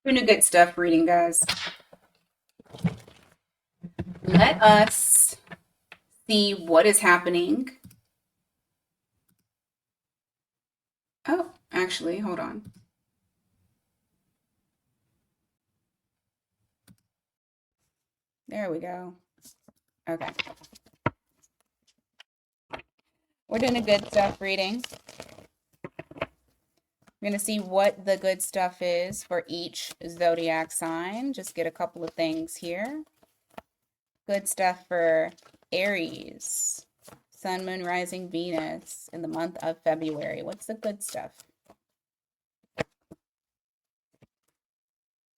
Doing a good stuff reading, guys. Let us see what is happening. Oh, actually, hold on. There we go. Okay. We're doing a good stuff reading. We're going to see what the good stuff is for each zodiac sign. Just get a couple of things here. Good stuff for Aries, Sun, Moon, Rising, Venus in the month of February. What's the good stuff?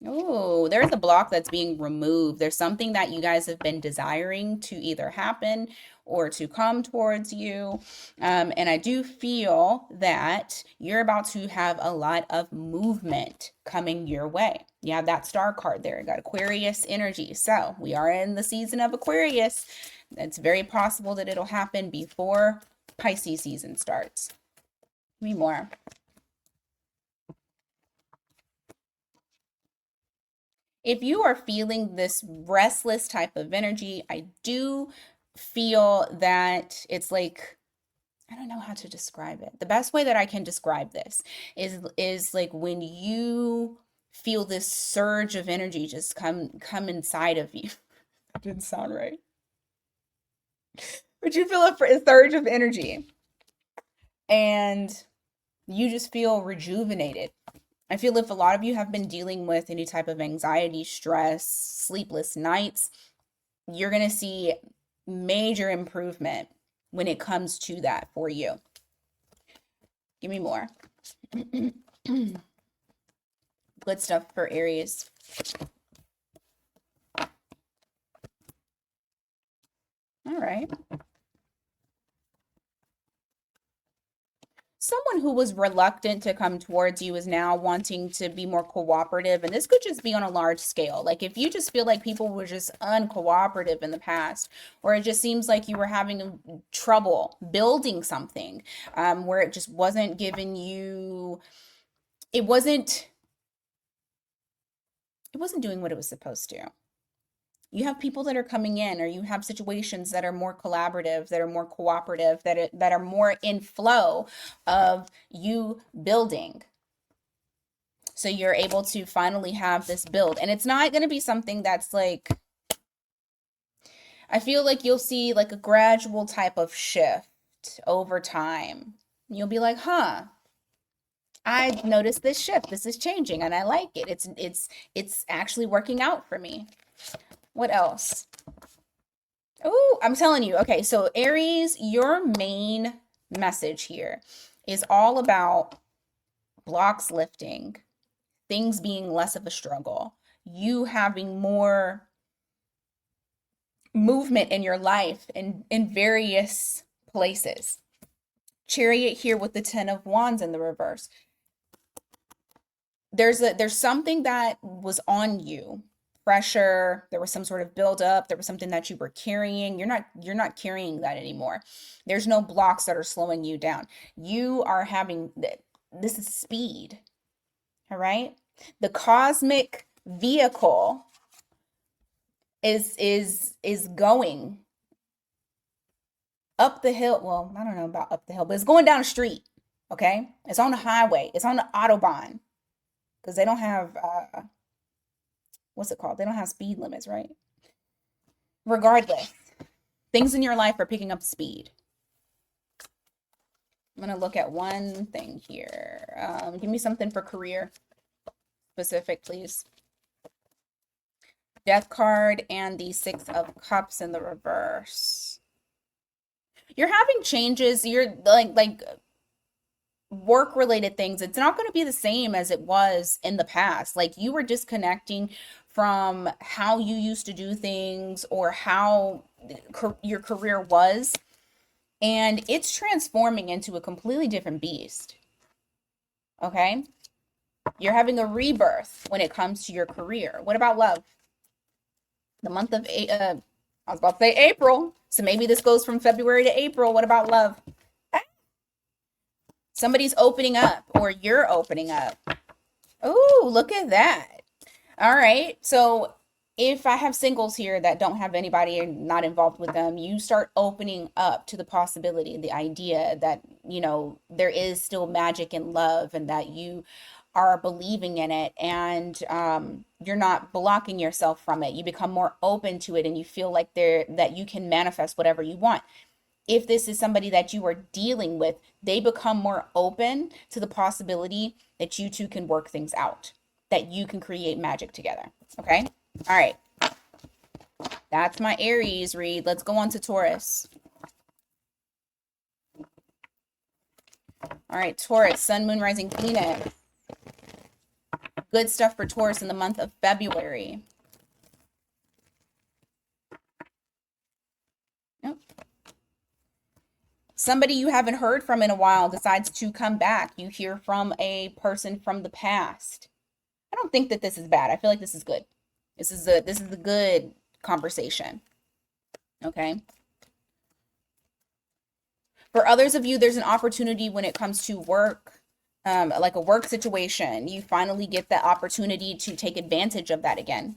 Oh, there's a block that's being removed. There's something that you guys have been desiring to either happen or to come towards you. And I do feel that you're about to have a lot of movement coming your way. You have that star card there. You got Aquarius energy. So we are in the season of Aquarius. It's very possible that it'll happen before Pisces season starts. Give me more. If you are feeling this restless type of energy, I do feel that it's like, I don't know how to describe it. The best way that I can describe this is like when you feel this surge of energy just come inside of you. That didn't sound right. But you feel a surge of energy and you just feel rejuvenated. I feel if a lot of you have been dealing with any type of anxiety, stress, sleepless nights, you're going to see major improvement when it comes to that for you. Give me more. Good stuff for Aries. All right. Someone who was reluctant to come towards you is now wanting to be more cooperative. And this could just be on a large scale. Like if you just feel like people were just uncooperative in the past, or it just seems like you were having trouble building something, where it just wasn't giving you, it wasn't doing what it was supposed to. You have people that are coming in, or you have situations that are more collaborative, that are more cooperative, that are more in flow of you building. So you're able to finally have this build. And it's not going to be something that's like, I feel like you'll see like a gradual type of shift over time. You'll be like, huh, I noticed this shift. This is changing and I like it. It's actually working out for me. What else? Oh, I'm telling you. Okay, so Aries, your main message here is all about blocks lifting, things being less of a struggle, you having more movement in your life in various places. Chariot here with the 10 of Wands in the reverse. There's something that was on you, pressure, there was some sort of buildup, there was something that you were carrying. You're not carrying that anymore. There's no blocks that are slowing you down. You are having this is speed. All right. The cosmic vehicle is going up the hill. Well, I don't know about up the hill, but it's going down the street. Okay. It's on the highway. It's on the Autobahn because they don't have what's it called? They don't have speed limits, right? Regardless, things in your life are picking up speed. I'm going to look at one thing here. Give me something for career specific, please. Death card and the 6 of Cups in the reverse. You're having changes. You're like work related things. It's not going to be the same as it was in the past. Like you were disconnecting from how you used to do things or how your career was, and it's transforming into a completely different beast. Okay? You're having a rebirth when it comes to your career. What about love? The month of I was about to say April, so maybe this goes from February to April. What about love? Somebody's opening up or you're opening up. Oh, look at that. All right. So if I have singles here that don't have anybody and not involved with them, you start opening up to the possibility, the idea that, there is still magic in love and that you are believing in it, and you're not blocking yourself from it. You become more open to it and you feel like that you can manifest whatever you want. If this is somebody that you are dealing with, they become more open to the possibility that you two can work things out, that you can create magic together. Okay? All right. That's my Aries read. Let's go on to Taurus. All right, Taurus, Sun, Moon, Rising, Venus. Good stuff for Taurus in the month of February. Nope. Somebody you haven't heard from in a while decides to come back. You hear from a person from the past. I don't think that this is bad. I feel like this is good. This is a good conversation. Okay. For others of you, there's an opportunity when it comes to work, like a work situation. You finally get the opportunity to take advantage of that again.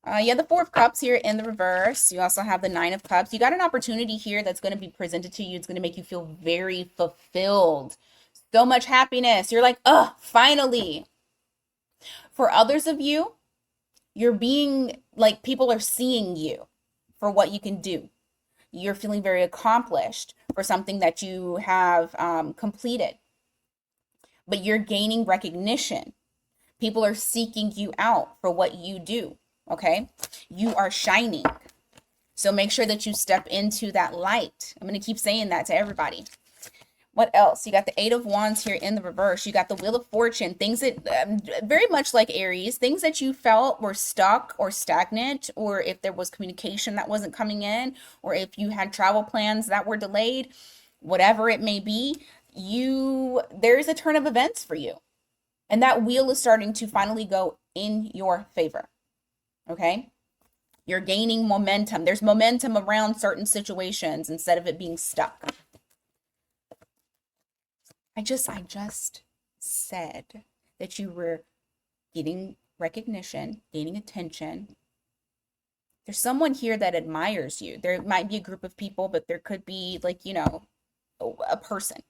You have the Four of Cups here in the reverse. You also have the Nine of Cups. You got an opportunity here that's going to be presented to you. It's going to make you feel very fulfilled. So much happiness. You're like, oh, finally. For others of you, you're being like, people are seeing you for what you can do. You're feeling very accomplished for something that you have completed. But you're gaining recognition. People are seeking you out for what you do. Okay? You are shining. So make sure that you step into that light. I'm going to keep saying that to everybody. What else? You got the Eight of Wands here in the reverse. You got the Wheel of Fortune. Things that, very much like Aries, things that you felt were stuck or stagnant, or if there was communication that wasn't coming in, or if you had travel plans that were delayed, whatever it may be, there's a turn of events for you. And that wheel is starting to finally go in your favor. Okay? You're gaining momentum. There's momentum around certain situations instead of it being stuck. I just said that you were getting recognition, gaining attention. There's someone here that admires you. There might be a group of people, but there could be like, a person.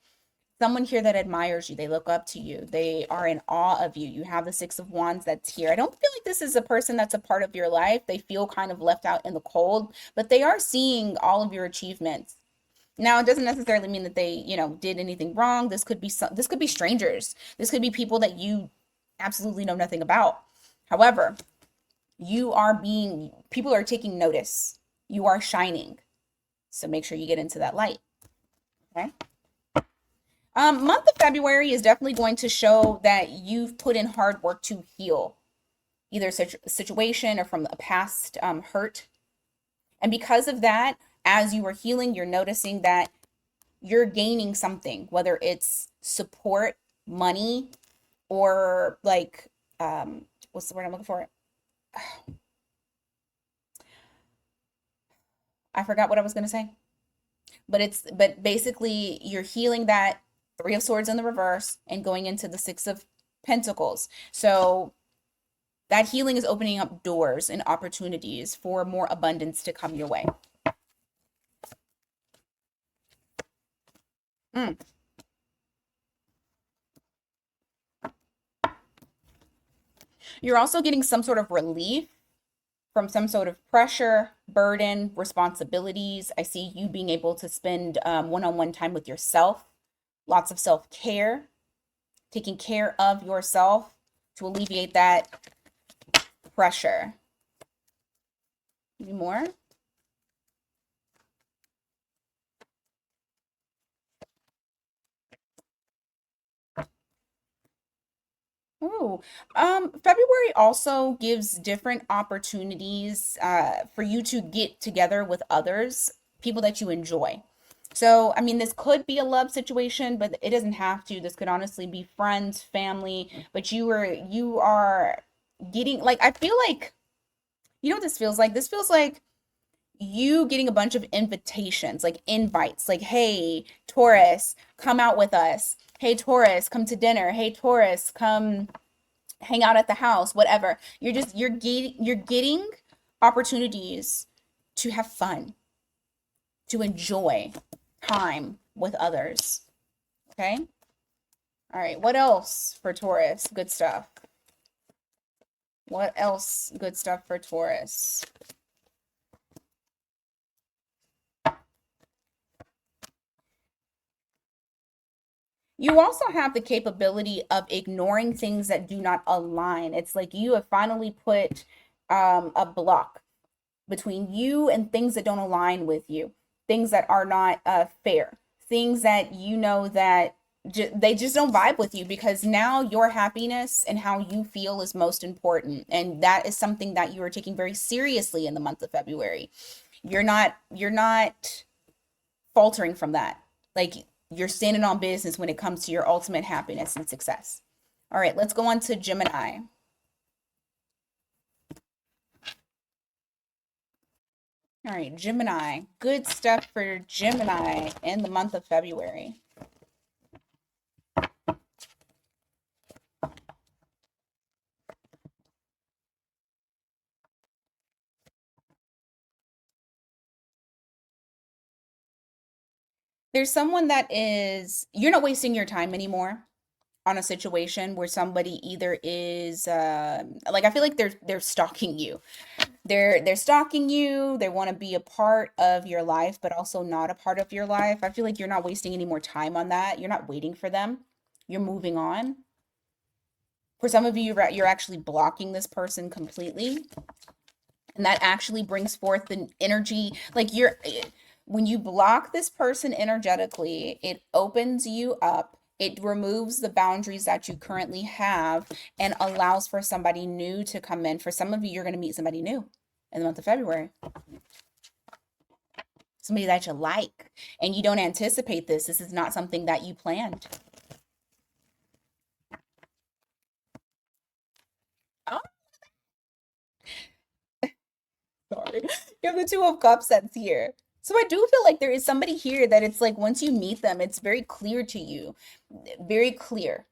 Someone here that admires you. They look up to you. They are in awe of you. You have the Six of Wands that's here. I don't feel like this is a person that's a part of your life. They feel kind of left out in the cold, but they are seeing all of your achievements. Now, it doesn't necessarily mean that they, did anything wrong. This could be strangers. This could be people that you absolutely know nothing about. However, people are taking notice. You are shining. So make sure you get into that light. Okay. Month of February is definitely going to show that you've put in hard work to heal either a situation or from a past hurt. And because of that, as you are healing, you're noticing that you're gaining something, whether it's support, money, or like, what's the word I'm looking for? I forgot what I was going to say. But basically you're healing that Three of Swords in the reverse and going into the Six of Pentacles. So that healing is opening up doors and opportunities for more abundance to come your way. You're also getting some sort of relief from some sort of pressure, burden, responsibilities. I see you being able to spend one-on-one time with yourself, lots of self-care, taking care of yourself to alleviate that pressure. Any more? Ooh, February also gives different opportunities for you to get together with others, people that you enjoy. So, I mean, this could be a love situation, but it doesn't have to. This could honestly be friends, family, but you are getting like, I feel like, you know what this feels like? This feels like you getting a bunch of invitations, like invites, like, hey, Taurus, come out with us. Hey, Taurus, come to dinner. Hey, Taurus, come hang out at the house, whatever. You're getting opportunities to have fun, to enjoy time with others. Okay? All right, what else for Taurus? Good stuff. What else good stuff for Taurus? You also have the capability of ignoring things that do not align. It's like you have finally put a block between you and things that don't align with you, things that are not fair, things that you know that they just don't vibe with you, because now your happiness and how you feel is most important, and that is something that you are taking very seriously in the month of February. You're not faltering from that. Like, you're standing on business when it comes to your ultimate happiness and success. All right, let's go on to Gemini. All right, Gemini. Good stuff for Gemini in the month of February. There's someone that is, you're not wasting your time anymore on a situation where somebody either is like, I feel like they're stalking you. They're stalking you. They want to be a part of your life, but also not a part of your life. I feel like you're not wasting any more time on that. You're not waiting for them. You're moving on. For some of you, you're actually blocking this person completely. And that actually brings forth the energy. Like, when you block this person energetically, it opens you up. It removes the boundaries that you currently have and allows for somebody new to come in. For some of you, you're going to meet somebody new in the month of February. Somebody that you like, and you don't anticipate this. This is not something that you planned. Oh, sorry. You have the Two of Cups that's here. So I do feel like there is somebody here that it's like, once you meet them, it's very clear to you, very clear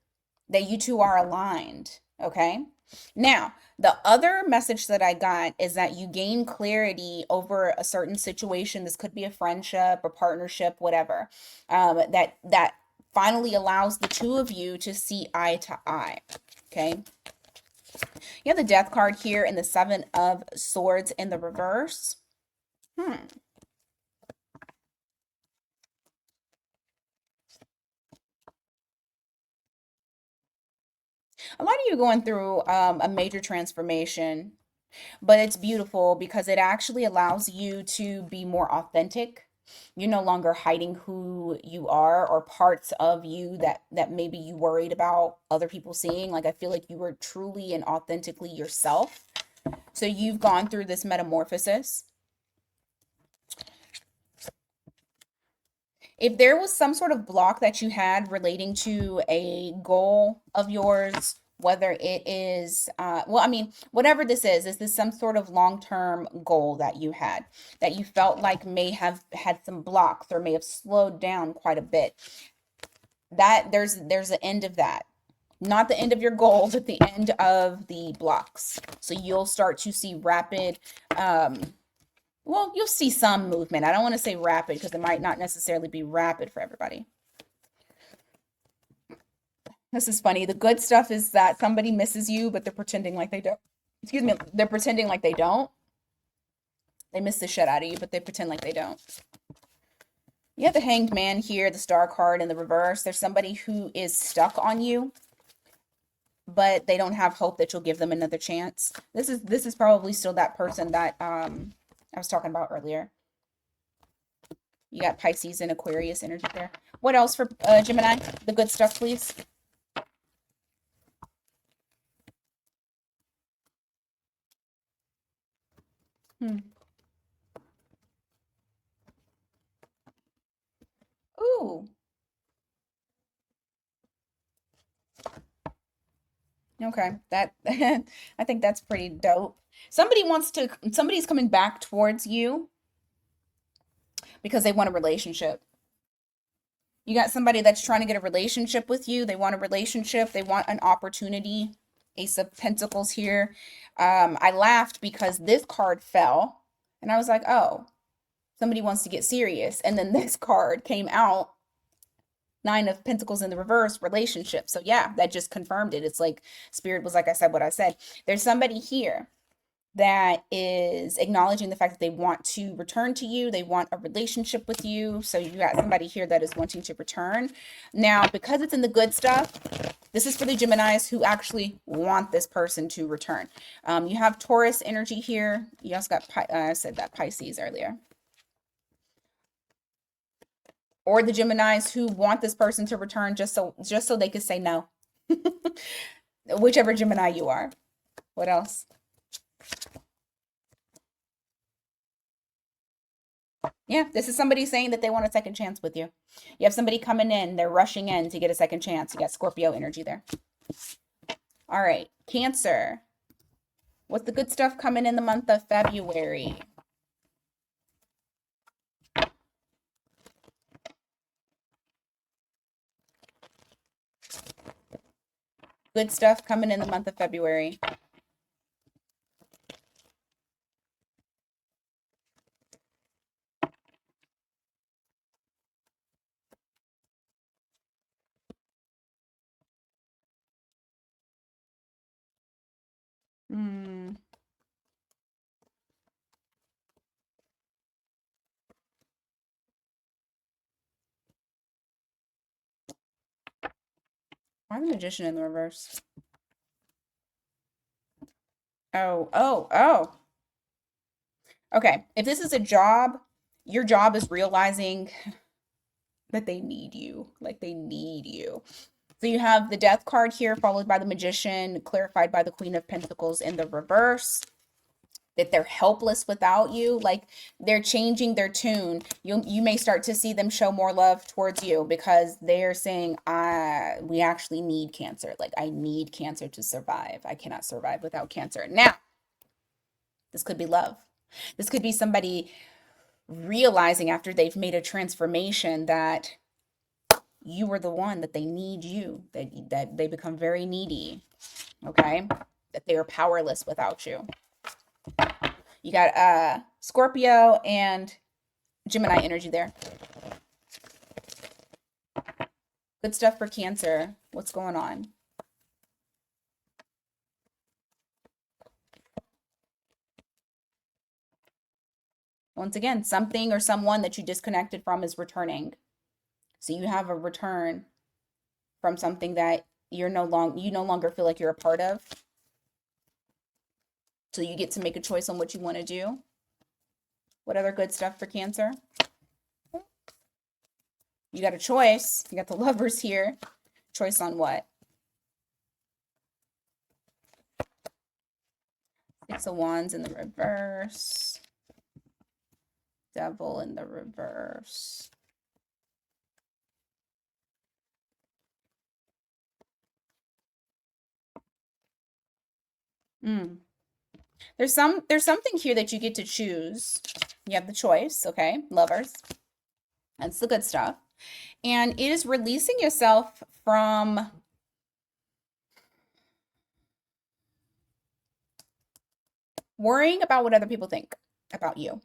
that you two are aligned. Okay. Now, the other message that I got is that you gain clarity over a certain situation. This could be a friendship, a partnership, whatever. That finally allows the two of you to see eye to eye. Okay. You have the Death card here and the Seven of Swords in the reverse. A lot of you going through a major transformation, but it's beautiful because it actually allows you to be more authentic. You're no longer hiding who you are or parts of you that maybe you worried about other people seeing. Like, I feel like you were truly and authentically yourself. So you've gone through this metamorphosis. If there was some sort of block that you had relating to a goal of yours, whether it is, well, I mean, whatever this is this some sort of long-term goal that you had that you felt like may have had some blocks or may have slowed down quite a bit? That there's an end of that. Not the end of your goal, but the end of the blocks. So you'll start to see rapid, well, you'll see some movement. I don't want to say rapid because it might not necessarily be rapid for everybody. This is funny. The good stuff is that somebody misses you, but they're pretending like they don't. Excuse me. They're pretending like they don't. They miss the shit out of you, but they pretend like they don't. You have the Hanged Man here, the Star card in the reverse. There's somebody who is stuck on you, but they don't have hope that you'll give them another chance. This is probably still that person that I was talking about earlier. You got Pisces and Aquarius energy there. What else for Gemini? The good stuff, please. Ooh. Okay. That I think that's pretty dope. Somebody's coming back towards you because they want a relationship. You got somebody that's trying to get a relationship with you. They want a relationship. They want an opportunity. Ace of Pentacles here. I laughed because this card fell and I was like, oh, somebody wants to get serious. And then this card came out, Nine of Pentacles in the reverse, relationship. So yeah, that just confirmed it. It's like Spirit was like I said what I said. There's somebody here that is acknowledging the fact that they want to return to you. They want a relationship with you. So you got somebody here that is wanting to return. Now, because it's in the good stuff, this is for the Geminis who actually want this person to return. You have Taurus energy here. You also got, I said that Pisces earlier. Or the Geminis who want this person to return just so they could say no. Whichever Gemini you are. What else? Yeah, this is somebody saying that they want a second chance with you. You have somebody coming in, they're rushing in to get a second chance. You got Scorpio energy there. All right, Cancer. What's the good stuff coming in the month of February? Good stuff coming in the month of February. Hmm. Why the Magician in the reverse? Oh. Okay, if this is a job, your job is realizing that they need you. Like they need you. So you have the Death card here, followed by the Magician, clarified by the Queen of Pentacles in the reverse. That they're helpless without you, like they're changing their tune. You may start to see them show more love towards you because they're saying, we actually need Cancer. Like I need Cancer to survive. I cannot survive without Cancer. Now, this could be love. This could be somebody realizing after they've made a transformation that you are the one, that they need you, that they become very needy, okay? That they are powerless without you. You got Scorpio and Gemini energy there. Good stuff for Cancer. What's going on? Once again, something or someone that you disconnected from is returning. So you have a return from something that you no longer feel like you're a part of. So you get to make a choice on what you want to do. What other good stuff for Cancer? You got a choice. You got the Lovers here. Choice on what? Six of Wands in the reverse. Devil in the reverse. There's something here that you get to choose. You have the choice, okay? Lovers. That's the good stuff. And it is releasing yourself from worrying about what other people think about you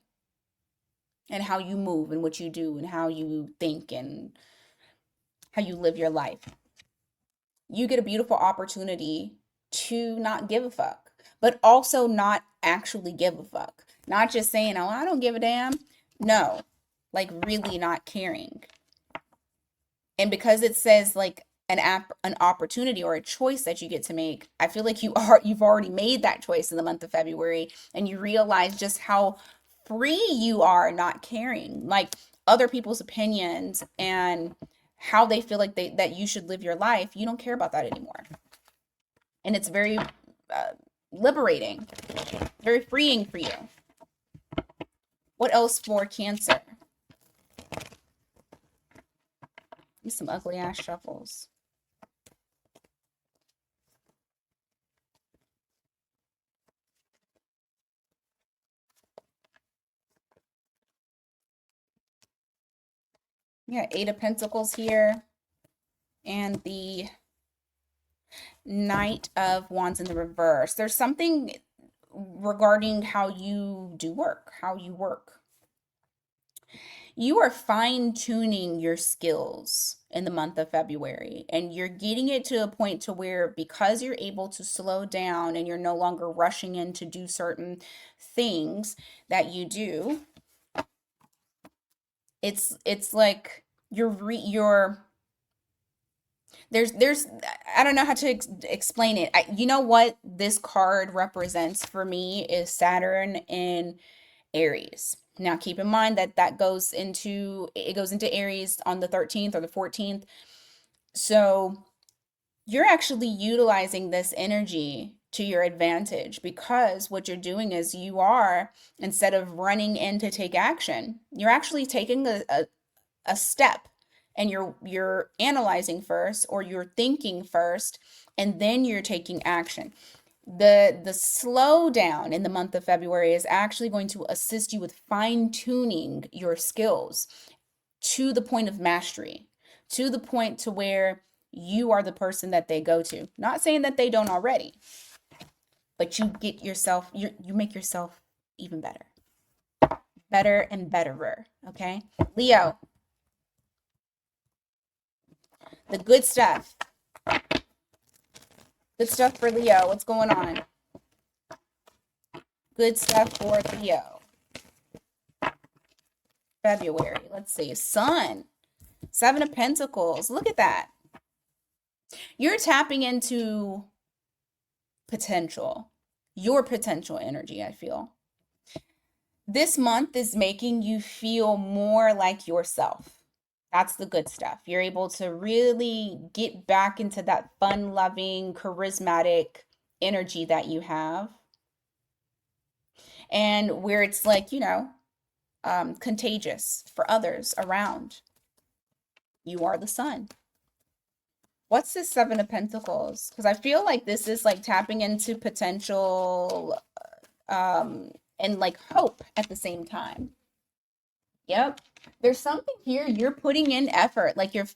and how you move and what you do and how you think and how you live your life. You get a beautiful opportunity to not give a fuck, but also not actually give a fuck. Not just saying, oh, I don't give a damn. No, like really not caring. And because it says like an opportunity or a choice that you get to make, I feel like you've already made that choice in the month of February, and you realize just how free you are not caring like other people's opinions and how they feel like that you should live your life. You don't care about that anymore. And it's very liberating, very freeing for you. What else for Cancer? Some ugly ass shuffles. Yeah, Eight of Pentacles here. And the Knight of Wands in the reverse. There's something regarding how you do work, how you work. You are fine tuning your skills in the month of February, and you're getting it to a point to where, because you're able to slow down and you're no longer rushing in to do certain things that you do, it's like you're there's I don't know how to explain it. You know what this card represents for me is Saturn in Aries. Now keep in mind that it goes into Aries on the 13th or the 14th. So you're actually utilizing this energy to your advantage, because what you're doing is you are, instead of running in to take action, you're actually taking a step, and you're analyzing first, or you're thinking first, and then you're taking action. The slowdown in the month of February is actually going to assist you with fine tuning your skills to the point of mastery, to the point to where you are the person that they go to. Not saying that they don't already, but you make yourself even better, better and betterer. Okay, Leo, the good stuff. Good stuff for Leo. What's going on? Good stuff for Leo. February. Let's see. Sun. Seven of Pentacles. Look at that. You're tapping into potential. Your potential energy, I feel. This month is making you feel more like yourself. That's the good stuff. You're able to really get back into that fun-loving, charismatic energy that you have. And where it's like, contagious for others around. You are the sun. What's this Seven of Pentacles? Because I feel like this is like tapping into potential and like hope at the same time. Yep. There's something here, you're putting in effort. Like you're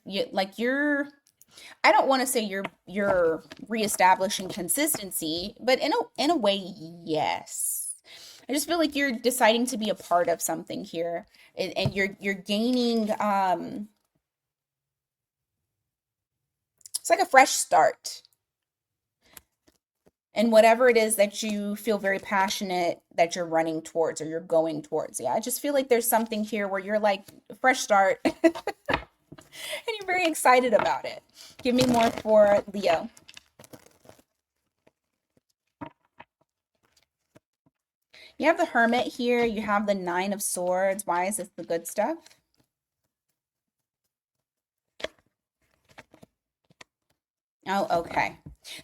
I don't want to say you're reestablishing consistency, but in a way, yes. I just feel like you're deciding to be a part of something here, and you're gaining it's like a fresh start. And whatever it is that you feel very passionate that you're running towards or you're going towards. Yeah, I just feel like there's something here where you're like, fresh start, and you're very excited about it. Give me more for Leo. You have the Hermit here. You have the Nine of Swords. Why is this the good stuff? Oh, okay.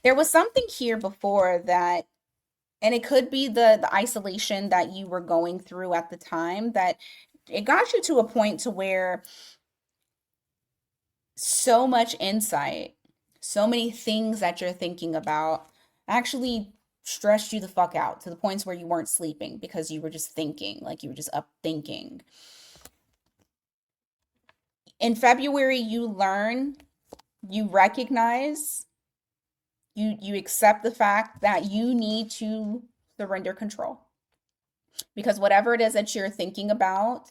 There was something here before that, and it could be the isolation that you were going through at the time, that it got you to a point to where so much insight, so many things that you're thinking about actually stressed you the fuck out to the points where you weren't sleeping because you were just thinking, like you were just up thinking. In February, you learn, you recognize, you accept the fact that you need to surrender control, because whatever it is that you're thinking about,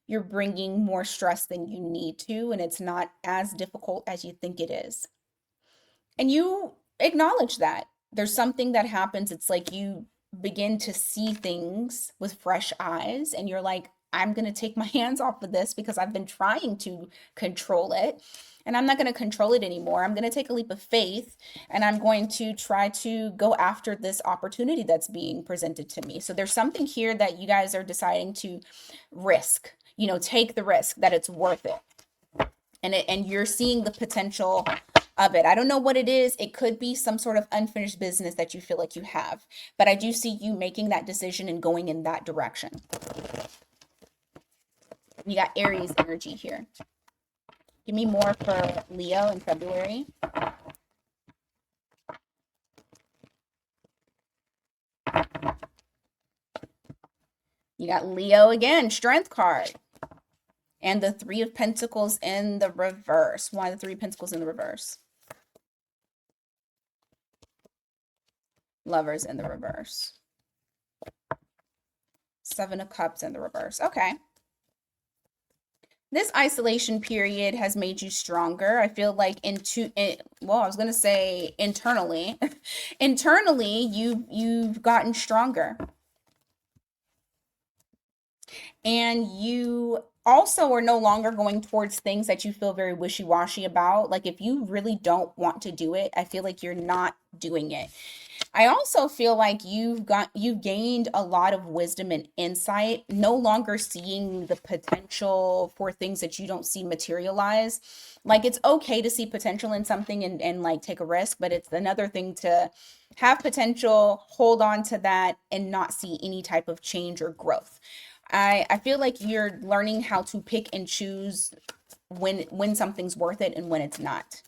you're bringing more stress than you need to, and it's not as difficult as you think it is. And you acknowledge that there's something that happens. It's like you begin to see things with fresh eyes, and you're like, I'm going to take my hands off of this because I've been trying to control it, and I'm not going to control it anymore. I'm going to take a leap of faith, and I'm going to try to go after this opportunity that's being presented to me. So there's something here that you guys are deciding to risk, take the risk, that it's worth it. And you're seeing the potential of it. I don't know what it is. It could be some sort of unfinished business that you feel like you have, but I do see you making that decision and going in that direction. You got Aries energy here. Give me more for Leo in February. You got Leo again, Strength card. And the Three of Pentacles in the reverse. Why the Three of Pentacles in the reverse? Lovers in the reverse. Seven of Cups in the reverse. Okay. This isolation period has made you stronger. I feel like well, I was going to say internally. Internally, you've gotten stronger. And you also are no longer going towards things that you feel very wishy-washy about. Like if you really don't want to do it, I feel like you're not doing it. I also feel like you've gained a lot of wisdom and insight, no longer seeing the potential for things that you don't see materialize. Like it's okay to see potential in something and like take a risk, but it's another thing to have potential, hold on to that, and not see any type of change or growth. I feel like you're learning how to pick and choose when something's worth it and when it's not.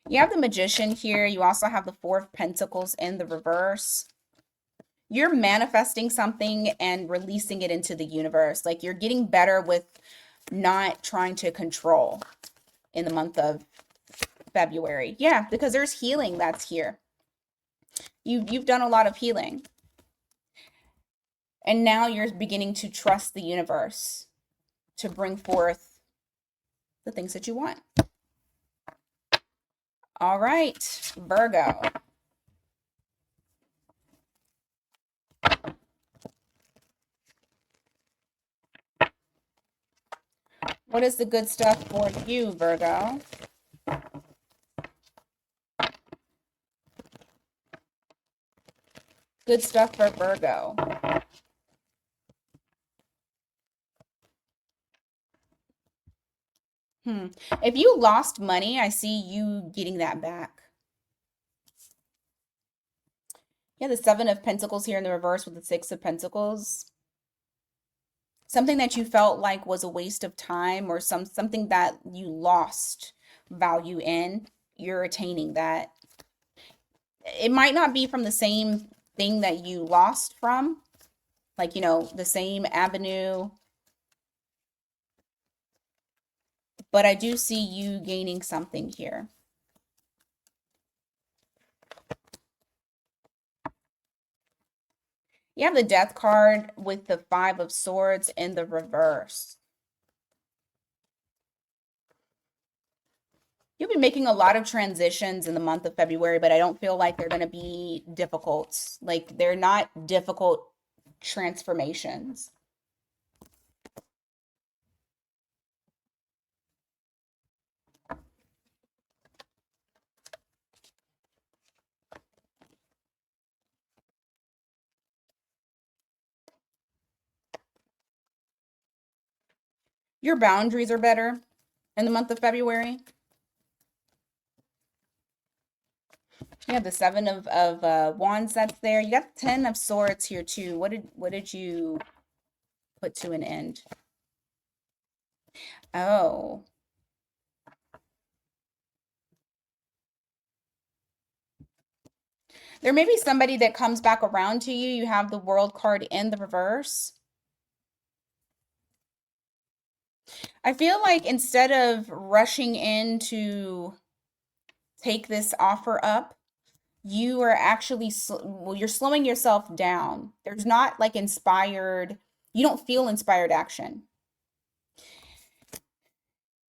You have the Magician here. You also have the Four of Pentacles in the reverse. You're manifesting something and releasing it into the universe. Like you're getting better with not trying to control in the month of February. Yeah, because there's healing that's here. You've done a lot of healing. And now you're beginning to trust the universe to bring forth the things that you want. All right, Virgo. What is the good stuff for you, Virgo? Good stuff for Virgo. If you lost money, I see you getting that back. Yeah, the Seven of Pentacles here in the reverse with the Six of Pentacles. Something that you felt like was a waste of time or something that you lost value in, you're attaining that. It might not be from the same thing that you lost from, like, the same avenue, but I do see you gaining something here. You have the Death card with the Five of Swords in the reverse. You'll be making a lot of transitions in the month of February, but I don't feel like they're going to be difficult. Like they're not difficult transformations. Your boundaries are better in the month of February. You have the Seven of Wands that's there. You got the Ten of Swords here too. What did you put to an end? Oh. There may be somebody that comes back around to you. You have the World card in the reverse. I feel like instead of rushing in to take this offer up, you are actually, well, you're slowing yourself down. There's not like you don't feel inspired action.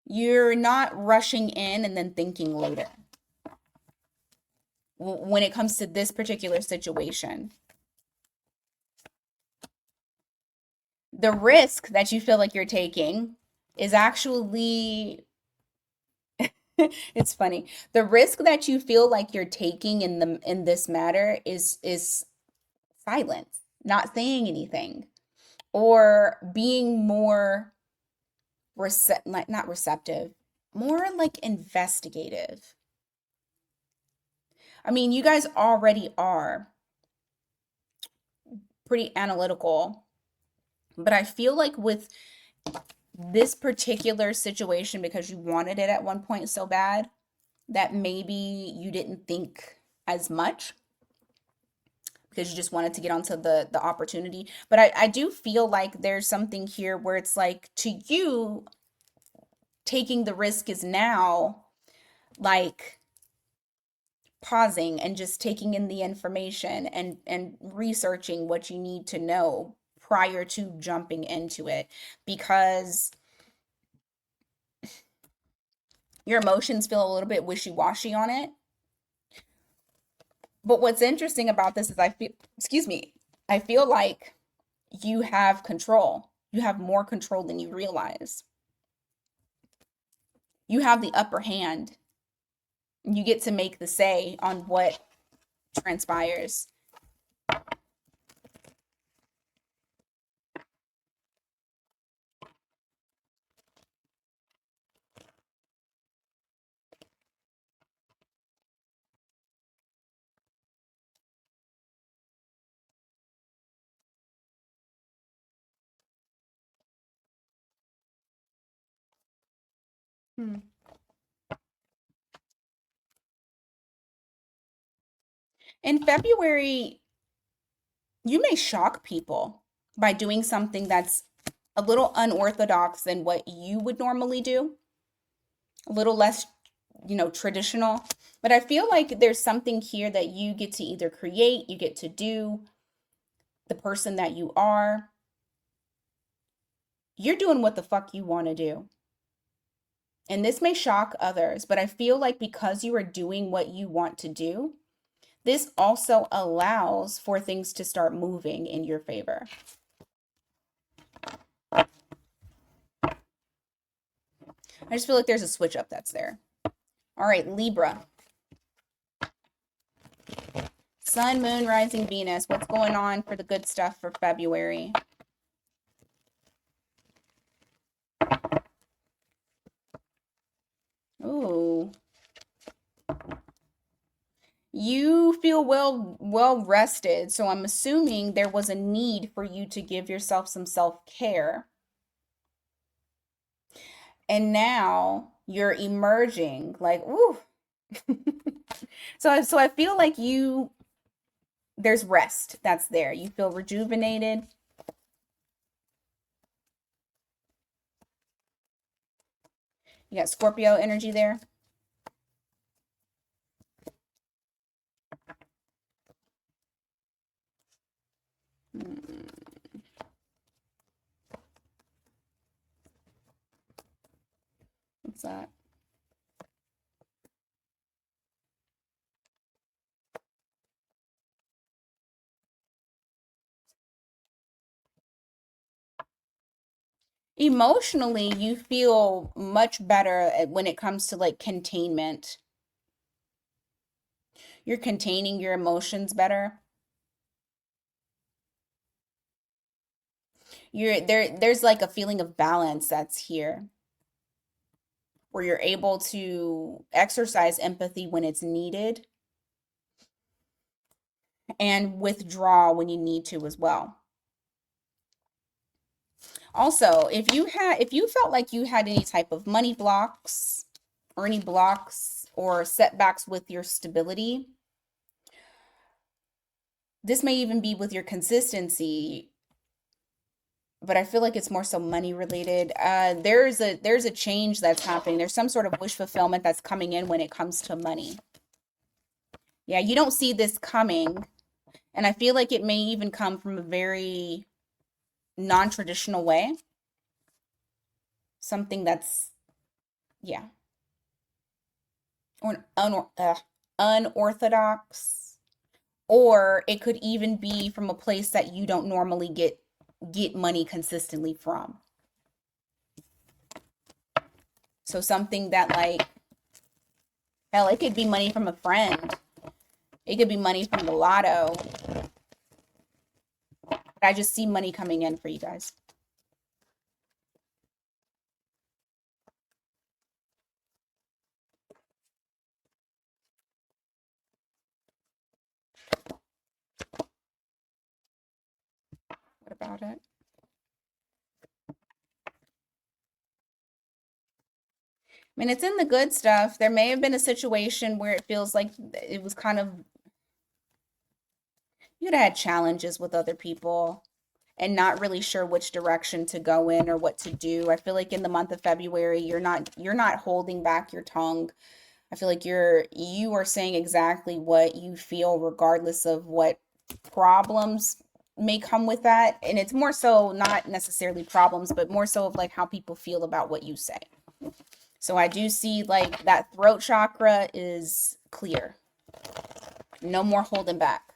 You're not rushing in and then thinking later when it comes to this particular situation. The risk that you feel like you're taking is actually it's funny. The risk that you feel like you're taking in this matter is silence, not saying anything, or being more not receptive, more like investigative. I mean, you guys already are pretty analytical, but I feel like with this particular situation, because you wanted it at one point so bad, that maybe you didn't think as much because you just wanted to get onto the opportunity. But I do feel like there's something here where it's like, to you, taking the risk is now like pausing and just taking in the information and researching what you need to know prior to jumping into it, because your emotions feel a little bit wishy-washy on it. But what's interesting about this is I feel like you have control. You have more control than you realize. You have the upper hand. You get to make the say on what transpires. Hmm. In February, you may shock people by doing something that's a little unorthodox than what you would normally do, a little less, traditional. But I feel like there's something here that you get to either create, you get to do, the person that you are. You're doing what the fuck you want to do. And this may shock others, but I feel like because you are doing what you want to do, this also allows for things to start moving in your favor. I just feel like there's a switch up that's there. All right, Libra. Sun, Moon, Rising, Venus. What's going on for the good stuff for February? Ooh. You feel well rested, so I'm assuming there was a need for you to give yourself some self-care. And now you're emerging like, ooh. So I feel like there's rest that's there. You feel rejuvenated. You got Scorpio energy there. What's that? Emotionally, you feel much better when it comes to like containment. You're containing your emotions better. There's like a feeling of balance that's here, where you're able to exercise empathy when it's needed and withdraw when you need to as well. Also, if you felt like you had any type of money blocks or any blocks or setbacks with your stability, this may even be with your consistency, but I feel like it's more so money related. There's a change that's happening. There's some sort of wish fulfillment that's coming in when it comes to money. Yeah, you don't see this coming, and I feel like it may even come from a very non-traditional way. Something that's, yeah, or unorthodox, or it could even be from a place that you don't normally get money consistently from. So something that like, hell, it could be money from a friend. It could be money from the lotto. But I just see money coming in for you guys. What about it? I mean, it's in the good stuff. There may have been a situation where it feels like it was kind of, you'd had challenges with other people and not really sure which direction to go in or what to do. I feel like in the month of February, you're not holding back your tongue. I feel like you are saying exactly what you feel regardless of what problems may come with that. And it's more so not necessarily problems, but more so of like how people feel about what you say. So I do see like that throat chakra is clear. No more holding back.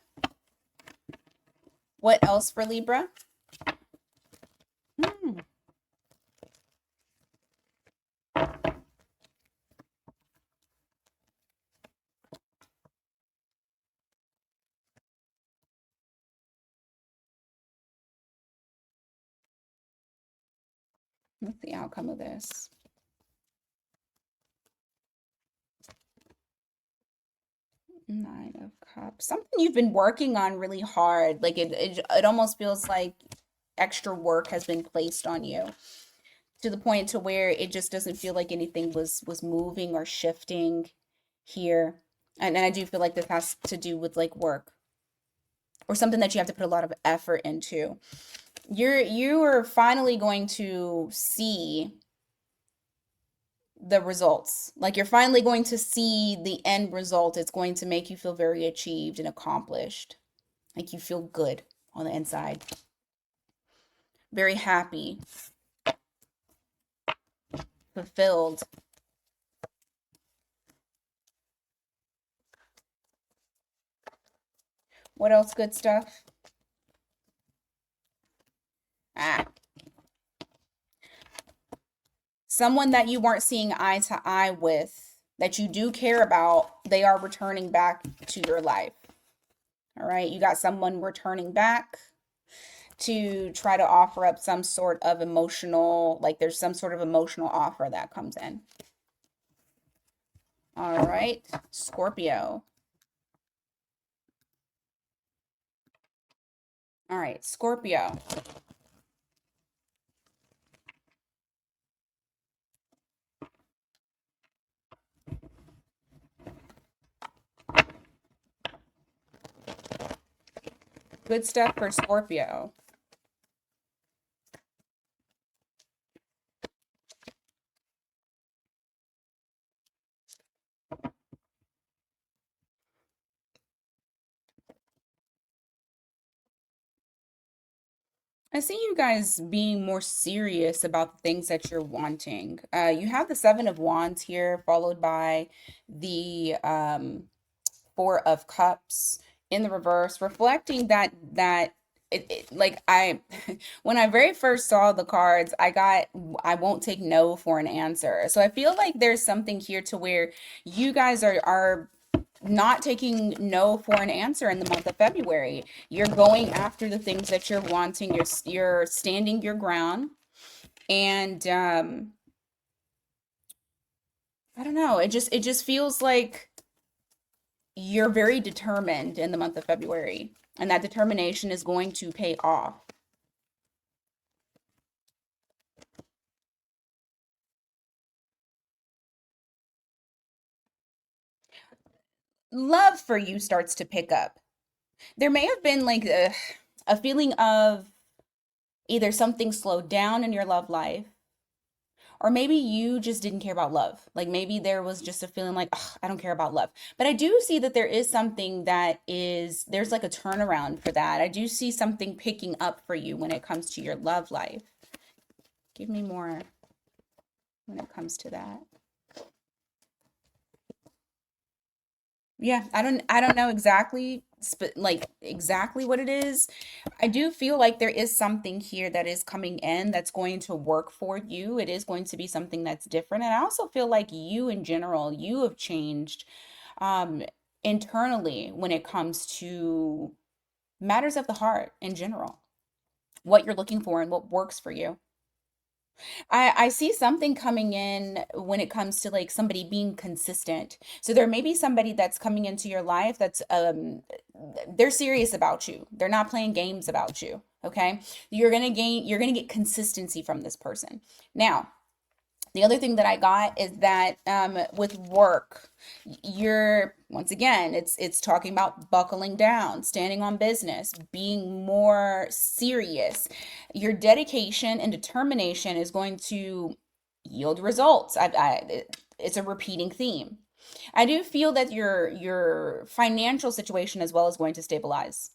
What else for Libra? Hmm. What's the outcome of this? Nine of Cups. Something you've been working on really hard. Like it almost feels like extra work has been placed on you to the point to where it just doesn't feel like anything was moving or shifting here. And I do feel like this has to do with like work or something that you have to put a lot of effort into. You are finally going to see the results. Like you're finally going to see the end result. It's going to make you feel very achieved and accomplished. Like you feel good on the inside. Very happy, fulfilled. What else good stuff? Ah, someone that you weren't seeing eye to eye with, that you do care about, they are returning back to your life. All right, you got someone returning back to try to offer up some sort of emotional, like there's some sort of emotional offer that comes in. All right, Scorpio. All right, Scorpio. Good stuff for Scorpio. I see you guys being more serious about the things that you're wanting. You have the Seven of Wands here, followed by the Four of Cups in the reverse, reflecting that like I when I very first saw the cards, I won't take no for an answer. So I feel like there's something here to where you guys are not taking no for an answer in the month of February. You're going after the things that you're wanting. You're standing your ground, and I don't know. It just feels like you're very determined in the month of February, and that determination is going to pay off. Love for you starts to pick up. There may have been like a feeling of either something slowed down in your love life, or maybe you just didn't care about love. Like maybe there was just a feeling like, "Ugh, I don't care about love." But I do see that there is something that is, there's like a turnaround for that. I do see something picking up for you when it comes to your love life. Give me more when it comes to that. Yeah, I don't know exactly like exactly what it is. I do feel like there is something here that is coming in that's going to work for you. It is going to be something that's different. And I also feel like you in general, you have changed um internally when it comes to matters of the heart in general. What you're looking for and what works for you. I see something coming in when it comes to like somebody being consistent. So there may be somebody that's coming into your life that's they're serious about you. They're not playing games about you. Okay. You're gonna get consistency from this person. Now, the other thing that I got is that with work, you're once again, it's talking about buckling down, standing on business, being more serious. Your dedication and determination is going to yield results. It's a repeating theme. I do feel that your financial situation as well is going to stabilize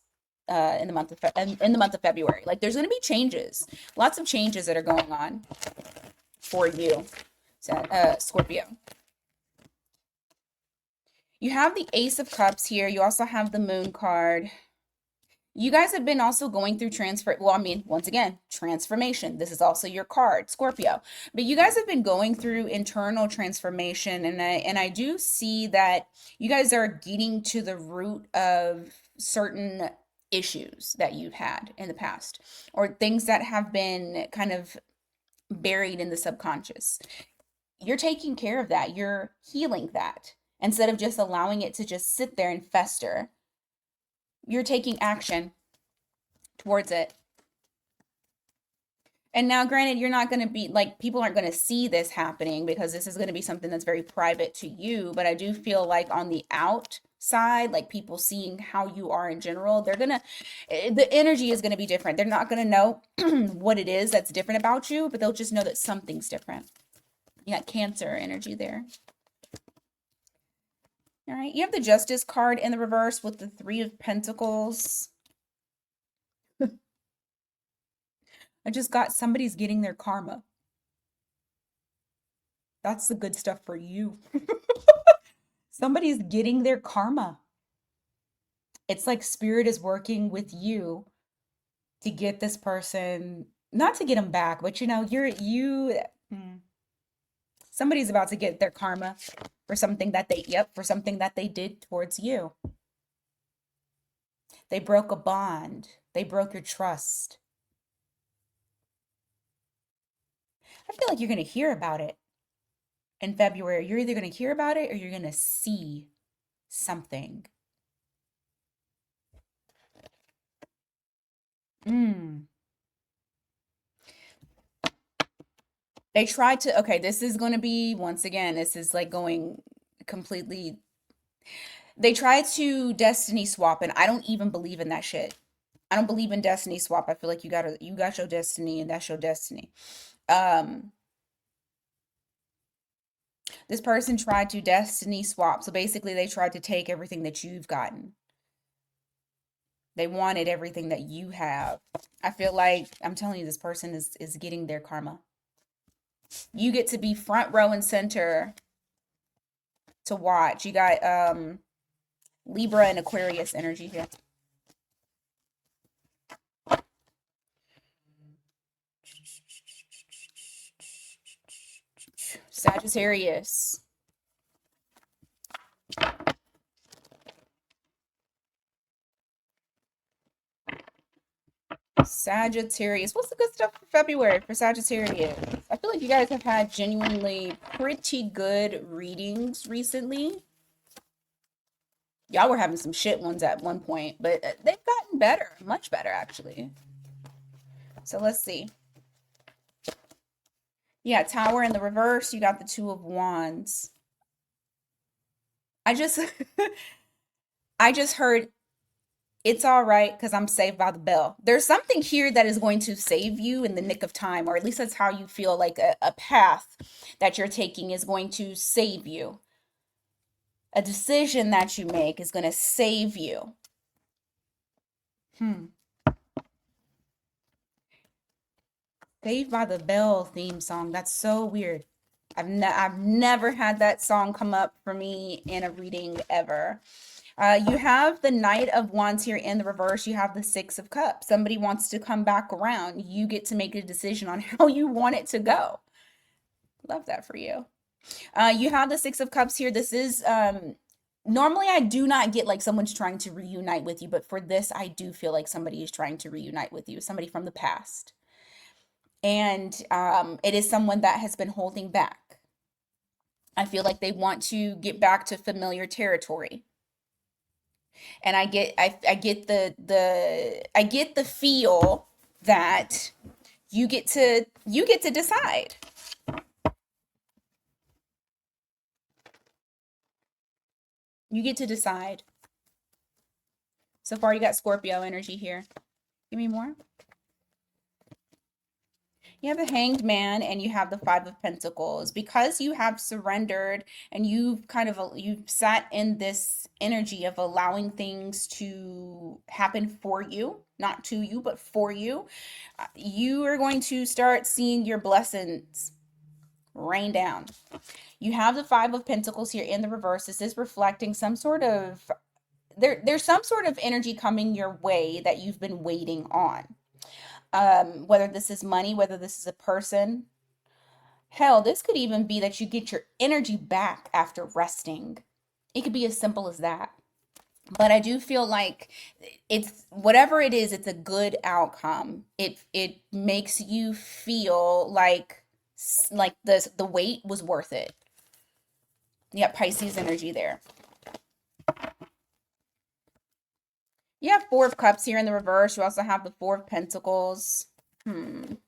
in the month of in the month of February. Like there's going to be changes, lots of changes that are going on for you, Scorpio. You have the Ace of Cups here. You also have the Moon card. You guys have been also going through well, I mean, once again, transformation. This is also your card, Scorpio. But you guys have been going through internal transformation, and I do see that you guys are getting to the root of certain issues that you've had in the past, or things that have been kind of buried in the subconscious. You're taking care of that. You're healing that instead of just allowing it to just sit there and fester. You're taking action towards it. And now, granted, you're not going to be like, people aren't going to see this happening because this is going to be something that's very private to you. But I do feel like on the outside, like people seeing how you are in general, the energy is going to be different. They're not going to know what it is that's different about you, but they'll just know that something's different. You got Cancer energy there. All right. You have the Justice card in the reverse with the Three of Pentacles. I just got somebody's getting their karma. That's the good stuff for you. Somebody's getting their karma. It's like spirit is working with you to get this person, not to get them back, but somebody's about to get their karma for something that they did towards you. They broke a bond. They broke your trust. I feel like you're going to hear about it in February. You're either going to hear about it or you're going to see something. They tried to, okay, this is going to be, once again, this is like going completely, they tried to destiny swap, and I don't even believe in that shit. I don't believe in destiny swap. I feel like you got your destiny, and that's your destiny. This person tried to destiny swap. So basically they tried to take everything that you've gotten. They wanted everything that you have. I feel like, I'm telling you, this person is getting their karma. You get to be front row and center to watch. You got Libra and Aquarius energy here. Sagittarius. Sagittarius. What's the good stuff for February for Sagittarius? I feel like you guys have had genuinely pretty good readings recently. Y'all were having some shit ones at one point, but they've gotten better, much better actually. So let's see. Yeah, Tower in the reverse. You got the Two of Wands. I just I just heard it's all right because I'm saved by the bell. There's something here that is going to save you in the nick of time, or at least that's how you feel, like a path that you're taking is going to save you. A decision that you make is going to save you. Saved by the Bell theme song. That's so weird. I've never had that song come up for me in a reading ever. You have the Knight of Wands here in the reverse. You have the Six of Cups. Somebody wants to come back around. You get to make a decision on how you want it to go. Love that for you. You have the Six of Cups here. This is normally I do not get like someone's trying to reunite with you, but for this, I do feel like somebody is trying to reunite with you, somebody from the past. And it is someone that has been holding back. I feel like they want to get back to familiar territory. And I get the feel that you get to decide. You get to decide. So far you got Scorpio energy here. Give me more. You have the Hanged Man and you have the Five of Pentacles. Because you have surrendered and you've sat in this energy of allowing things to happen for you, not to you, but for you, you are going to start seeing your blessings rain down. You have the Five of Pentacles here in the reverse. This is reflecting some sort of there's some sort of energy coming your way that you've been waiting on. Whether this is money, whether this is a person. Hell, this could even be that you get your energy back after resting. It could be as simple as that. But I do feel like it's whatever it is, it's a good outcome. It makes you feel like the wait was worth it. You got Pisces energy there. You have Four of Cups here in the reverse. You also have the Four of Pentacles. Give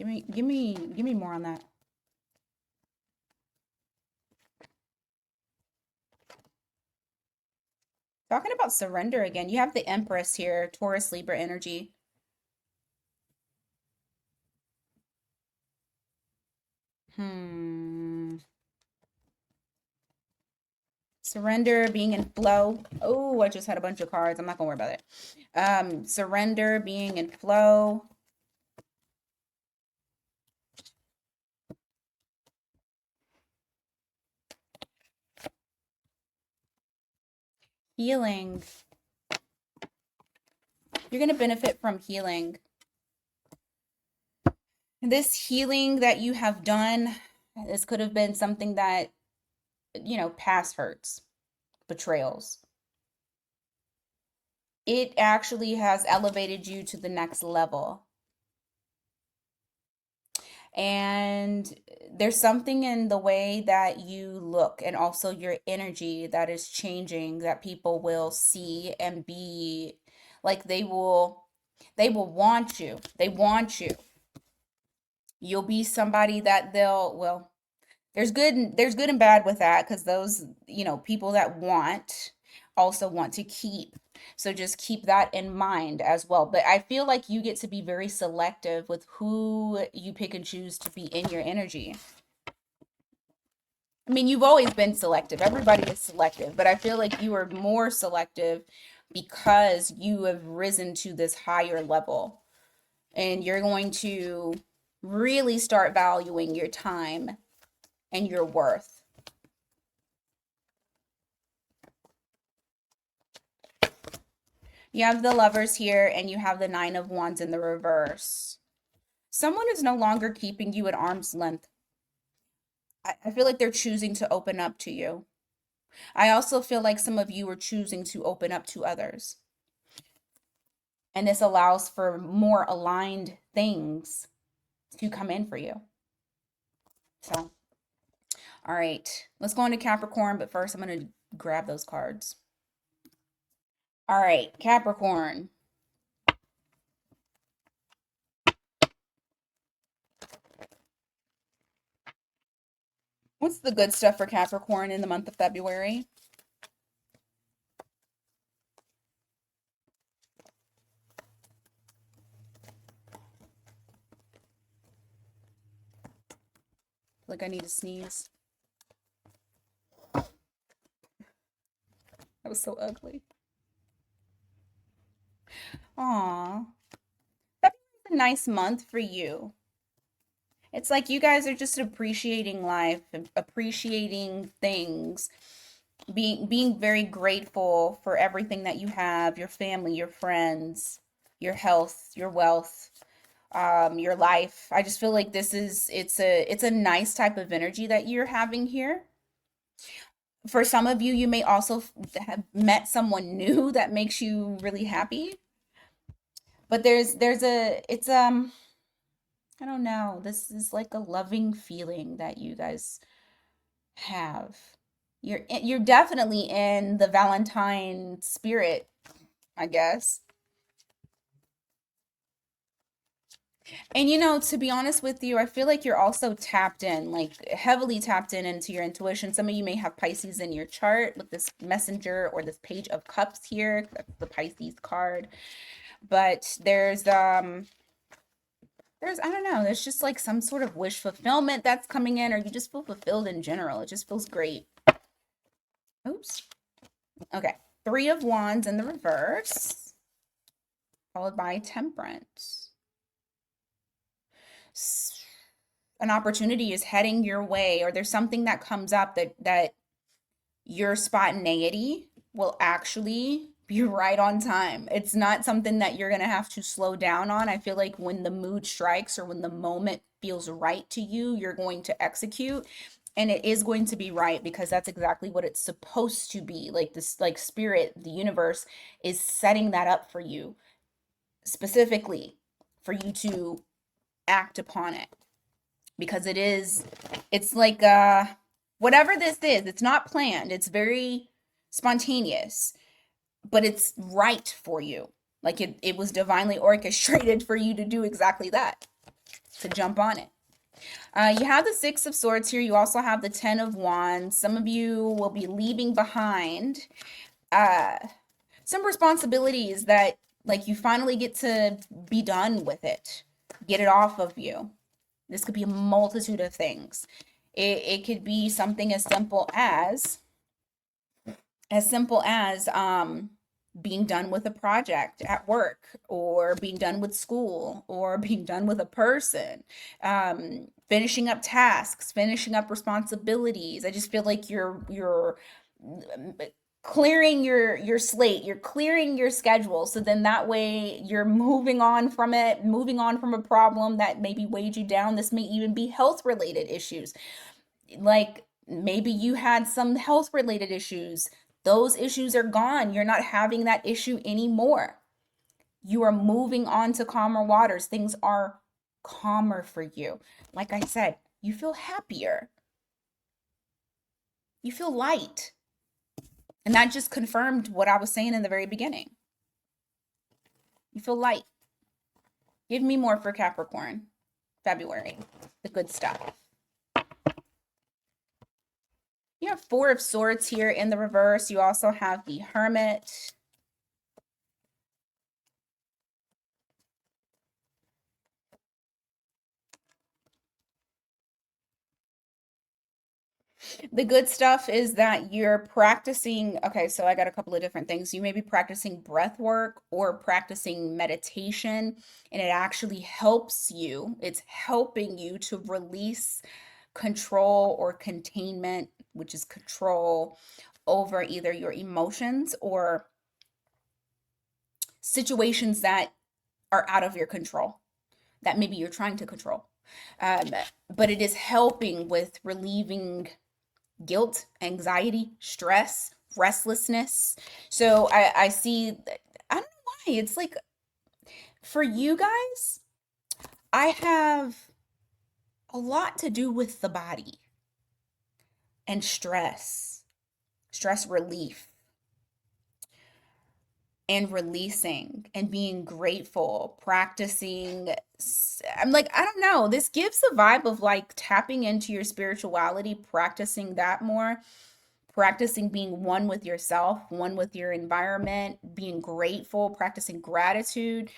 me more on that. Talking about surrender again. You have the Empress here, Taurus, Libra energy. Surrender, being in flow. Oh, I just had a bunch of cards. I'm not gonna worry about it. Surrender, being in flow. Healing. You're gonna benefit from healing. This healing that you have done, this could have been something that, past hurts, betrayals. It actually has elevated you to the next level. And there's something in the way that you look and also your energy that is changing that people will see and be like they will want you. They want you. You'll be somebody that there's good and bad with that because those, people that want also want to keep. So just keep that in mind as well. But I feel like you get to be very selective with who you pick and choose to be in your energy. I mean, you've always been selective. Everybody is selective, but I feel like you are more selective because you have risen to this higher level and you're going to really start valuing your time and your worth. You have the Lovers here and you have the Nine of Wands in the reverse. Someone is no longer keeping you at arm's length. I feel like they're choosing to open up to you. I also feel like some of you are choosing to open up to others. And this allows for more aligned things to come in for you. So, all right, let's go into Capricorn. But first, I'm going to grab those cards. All right, Capricorn. What's the good stuff for Capricorn in the month of February? Like I need to sneeze. That was so ugly. Aw. That'd be a nice month for you. It's like you guys are just appreciating life and appreciating things, being very grateful for everything that you have, your family, your friends, your health, your wealth, your life. I just feel like it's a nice type of energy that you're having here. For some of you, you may also have met someone new that makes you really happy. But it's I don't know. This is like a loving feeling that you guys have. You're definitely in the Valentine spirit, I guess. And to be honest with you, I feel like you're also tapped in, like heavily tapped in into your intuition. Some of you may have Pisces in your chart with this Messenger or this Page of Cups here, that's the Pisces card. But there's, I don't know, there's just like some sort of wish fulfillment that's coming in, or you just feel fulfilled in general. It just feels great. Oops. Okay. Three of Wands in the reverse, followed by Temperance. An opportunity is heading your way, or there's something that comes up that your spontaneity will actually be right on time. It's not something that you're going to have to slow down on. I feel like when the mood strikes or when the moment feels right to you, you're going to execute, and it is going to be right because that's exactly what it's supposed to be. Like this, like spirit, the universe is setting that up for you specifically for you to act upon it, because it's like whatever this is, it's not planned, it's very spontaneous, but it's right for you. Like it was divinely orchestrated for you to do exactly that, to jump on it. You have the Six of Swords here. You also have the Ten of Wands. Some of you will be leaving behind uh, some responsibilities that, like, you finally get to be done with it, get it off of you. This could be a multitude of things. It could be something as simple as being done with a project at work, or being done with school, or being done with a person, finishing up tasks, finishing up responsibilities. I just feel like you're clearing your slate, you're clearing your schedule, so then that way you're moving on from it, moving on from a problem that maybe weighed you down. This may even be health related issues. Like maybe you had some health related issues, those issues are gone, you're not having that issue anymore. You are moving on to calmer waters. Things are calmer for you. Like I said, you feel happier, you feel light. And that just confirmed what I was saying in the very beginning. You feel light. Give me more for Capricorn, February, the good stuff. You have Four of Swords here in the reverse. You also have the Hermit. The good stuff is that you're practicing. Okay, so I got a couple of different things. You may be practicing breath work or practicing meditation, and it actually helps you. It's helping you to release control or containment, which is control over either your emotions or situations that are out of your control, that maybe you're trying to control. Um, but it is helping with relieving guilt, anxiety, stress, restlessness. So I see, I don't know why. It's like for you guys, I have a lot to do with the body and stress relief, and releasing and being grateful, practicing. I'm like, I don't know. This gives a vibe of like tapping into your spirituality, practicing that more, practicing being one with yourself, one with your environment, being grateful, practicing gratitude.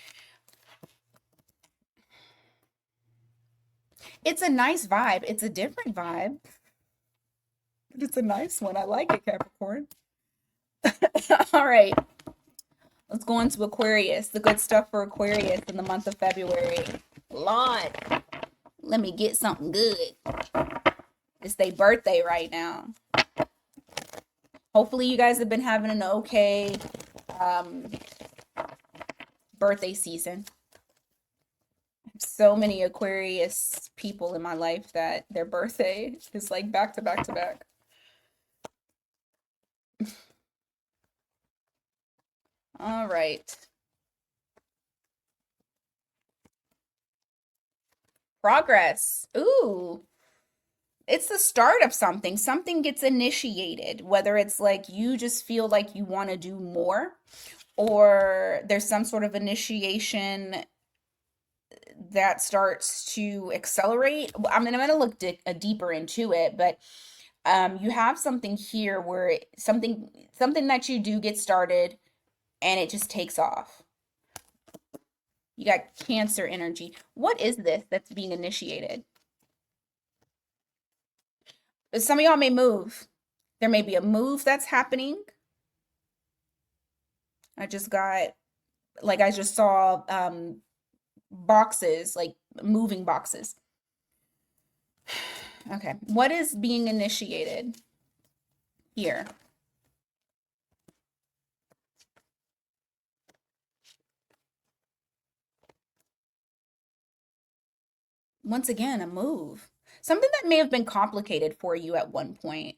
It's a nice vibe. It's a different vibe, but it's a nice one. I like it, Capricorn. All right. Let's go into Aquarius. The good stuff for Aquarius in the month of February. Lord, let me get something good. It's their birthday right now. Hopefully you guys have been having an okay birthday season. So many Aquarius people in my life that their birthday is like back to back to back. All right. Progress. Ooh. It's the start of something. Something gets initiated, whether it's like you just feel like you want to do more, or there's some sort of initiation that starts to accelerate. I mean, I'm going to look deeper into it, but you have something here where something that you do get started and it just takes off. You got Cancer energy. What is this that's being initiated? Some of y'all may move. There may be a move that's happening. I just saw boxes, like moving boxes. Okay. What is being initiated here? Once again, a move. Something that may have been complicated for you at one point.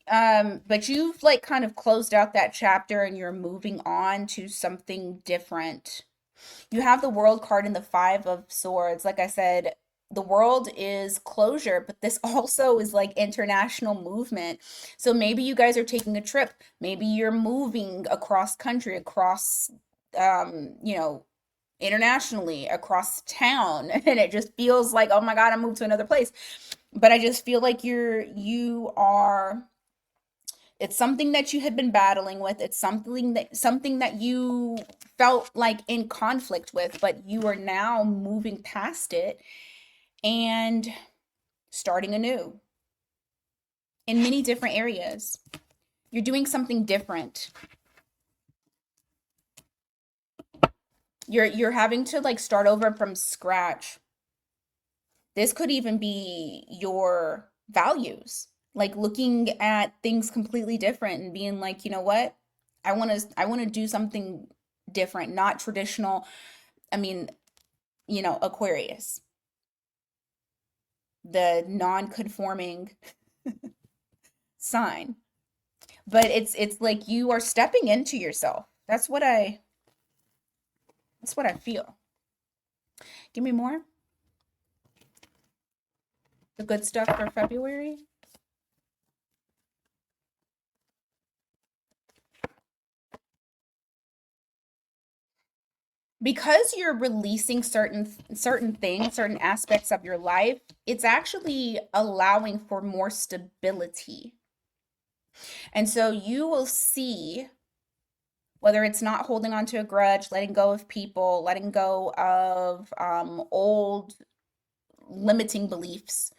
But you've like kind of closed out that chapter and you're moving on to something different. You have the World card and the Five of Swords. Like I said, the world is closure, but this also is like international movement. So maybe you guys are taking a trip. Maybe you're moving across country, across, you know, internationally, across town, and it just feels like, oh my God, I moved to another place. But I just feel like you are, it's something that you had been battling with. It's something that you felt like in conflict with, but you are now moving past it and starting anew in many different areas. You're doing something different. You're having to like start over from scratch. This could even be your values, like looking at things completely different and being like, you know what? I want to do something different, not traditional. I mean, Aquarius, the non-conforming sign. But it's like you are stepping into yourself. That's what I feel. Give me more. The good stuff for February. Because you're releasing certain things, certain aspects of your life, it's actually allowing for more stability. And so you will see, whether it's not holding on to a grudge, letting go of people, letting go of old limiting beliefs,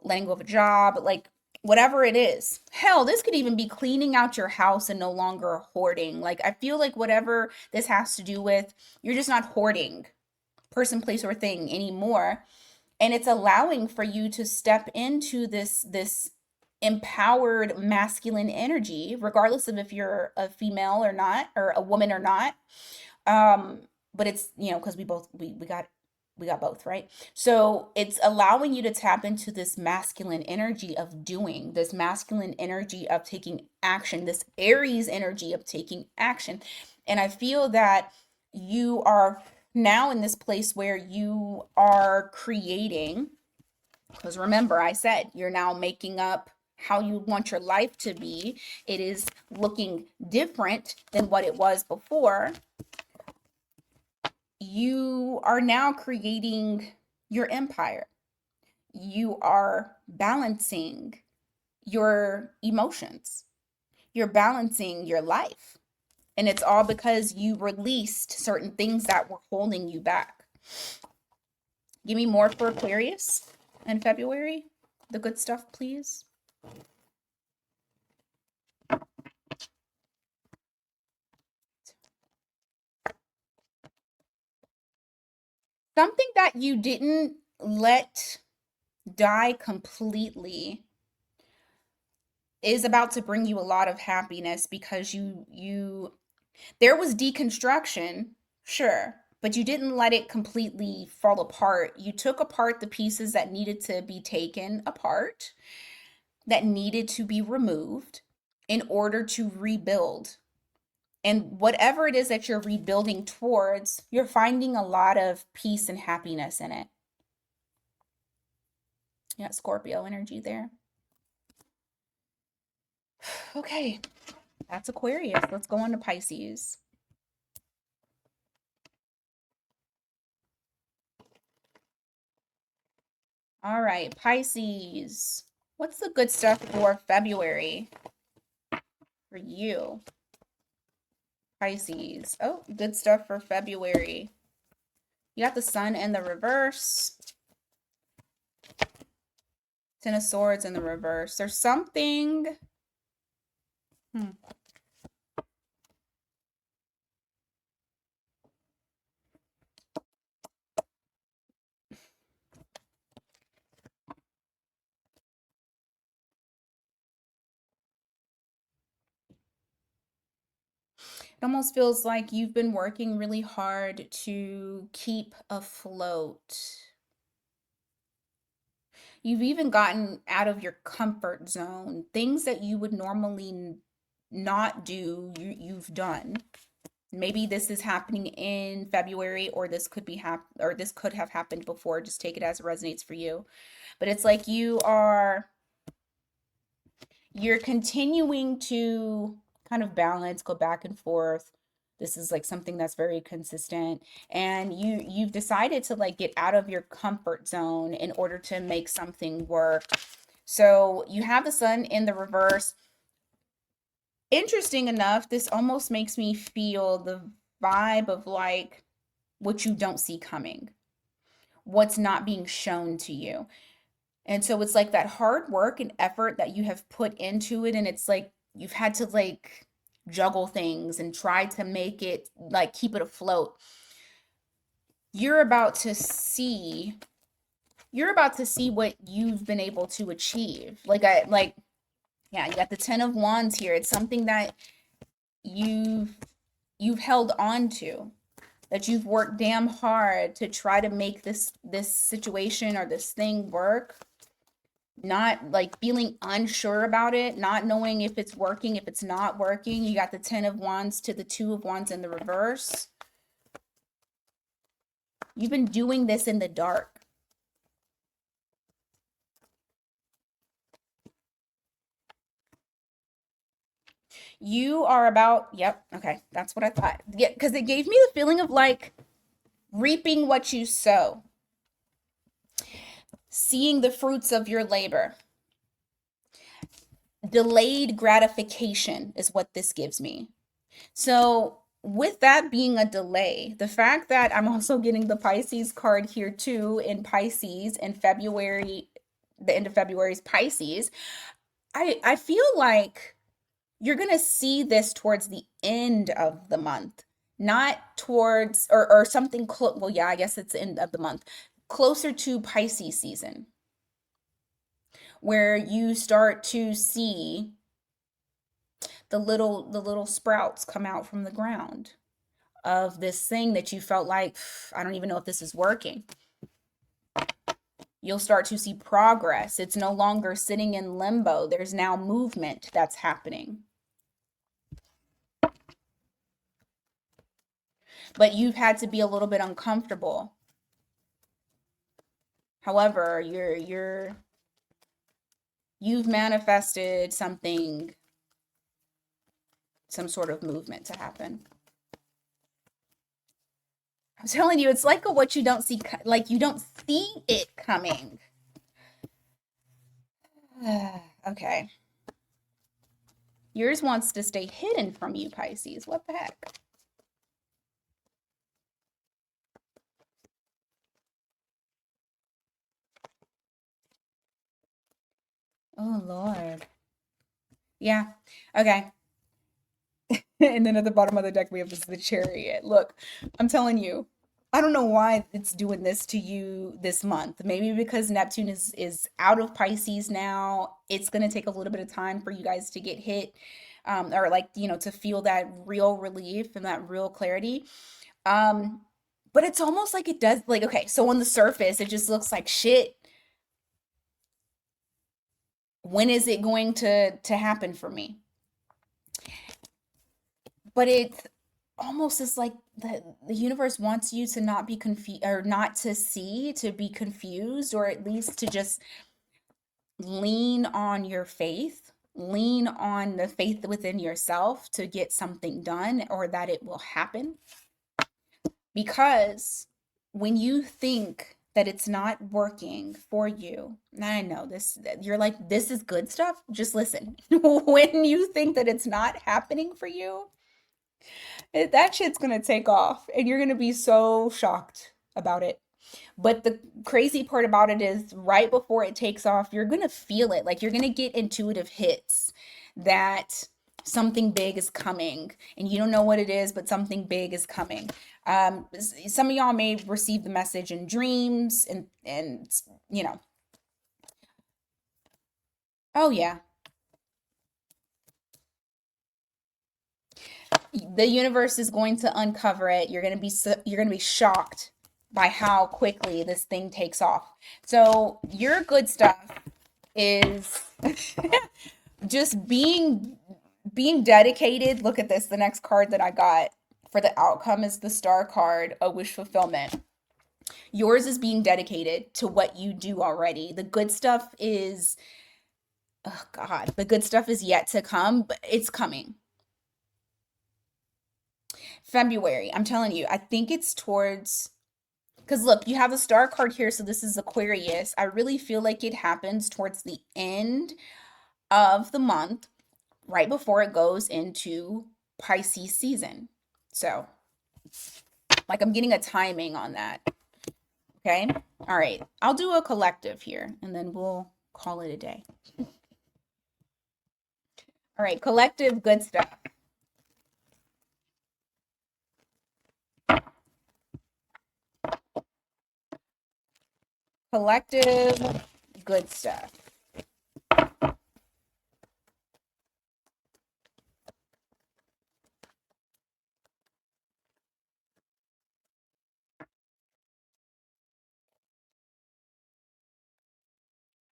letting go of a job, like whatever it is. Hell, this could even be cleaning out your house and no longer hoarding. Like, I feel like whatever this has to do with, you're just not hoarding person, place, or thing anymore. And it's allowing for you to step into this empowered masculine energy, regardless of if you're a female or not, or a woman or not. But it's, because we got both, right? So it's allowing you to tap into this masculine energy of doing, this masculine energy of taking action, this Aries energy of taking action. And I feel that you are now in this place where you are creating, because remember, I said you're now making up how you want your life to be. It is looking different than what it was before. You are now creating your empire. You are balancing your emotions. You're balancing your life. And it's all because you released certain things that were holding you back. Give me more for Aquarius in February. The good stuff, please. Something that you didn't let die completely is about to bring you a lot of happiness, because there was deconstruction, sure, but you didn't let it completely fall apart. You took apart the pieces that needed to be taken apart, that needed to be removed in order to rebuild. And whatever it is that you're rebuilding towards, you're finding a lot of peace and happiness in it. Yeah, Scorpio energy there. Okay, that's Aquarius. Let's go on to Pisces. All right, Pisces. What's the good stuff for February for you? Pisces. Oh, good stuff for February. You got the Sun in the reverse. Ten of Swords in the reverse. There's something. It almost feels like you've been working really hard to keep afloat. You've even gotten out of your comfort zone. Things that you would normally not do, you've done. Maybe this is happening in February, or this could be or this could have happened before. Just take it as it resonates for you. But it's like you're continuing to kind of balance, go back and forth. This is like something that's very consistent, and you've decided to like get out of your comfort zone in order to make something work. So you have the Sun in the reverse. Interesting enough, this almost makes me feel the vibe of like what you don't see coming, what's not being shown to you. And so it's like that hard work and effort that you have put into it, and it's like you've had to like juggle things and try to make it like keep it afloat. You're about to see what you've been able to achieve. Yeah, you got the 10 of Wands here. It's something that you've held on to, that you've worked damn hard to try to make this situation or this thing work, not like feeling unsure about it, not knowing if it's working, if it's not working. You got the 10 of Wands to the 2 of Wands in the reverse. You've been doing this in the dark. You are about, yep, okay, that's what I thought. Yeah, because it gave me the feeling of like reaping what you sow, seeing the fruits of your labor. Delayed gratification is what this gives me. So, with that being a delay, the fact that I'm also getting the Pisces card here too in Pisces in February, the end of February is Pisces. I feel like you're going to see this towards the end of the month, not towards or something close. Well, yeah, I guess it's the end of the month, closer to Pisces season, where you start to see the little sprouts come out from the ground of this thing that you felt like, I don't even know if this is working. You'll start to see progress. It's no longer sitting in limbo. There's now movement that's happening. But you've had to be a little bit uncomfortable. However, you've manifested something, some sort of movement to happen. I'm telling you, it's like a what you don't see, like you don't see it coming. Okay. Yours wants to stay hidden from you, Pisces. What the heck? Oh, Lord. Yeah. Okay. And then at the bottom of the deck, we have the Chariot. Look, I'm telling you, I don't know why it's doing this to you this month. Maybe because Neptune is out of Pisces now. It's going to take a little bit of time for you guys to get hit, or like, to feel that real relief and that real clarity. Um, but it's almost like it does, like, okay, so on the surface, it just looks like shit. When is it going to happen for me? But it's almost as like the universe wants you to not be confused, or not to see, to be confused, or at least to just lean on your faith, lean on the faith within yourself to get something done, or that it will happen. Because when you think that it's not working for you, I know this, you're like, this is good stuff. Just listen. When you think that it's not happening for you, that shit's gonna take off, and you're gonna be so shocked. about it. But the crazy part about it is right before it takes off, you're going to feel it. Like you're going to get intuitive hits that something big is coming and you don't know what it is, but something big is coming. Some of y'all may receive the message in dreams and you know, oh yeah, the universe is going to uncover it. You're going to be shocked by how quickly this thing takes off. So your good stuff is just being dedicated. Look at this. The next card that I got for the outcome is the star card, a wish fulfillment. Yours is being dedicated to what you do already. The good stuff is, oh God, the good stuff is yet to come, but it's coming. February, I'm telling you, I think it's towards, because look, you have the star card here, so this is Aquarius. I really feel like it happens towards the end of the month, right before it goes into Pisces season. So, like, I'm getting a timing on that. Okay. All right. I'll do a collective here and then we'll call it a day. All right. Collective, good stuff. Collective, good stuff.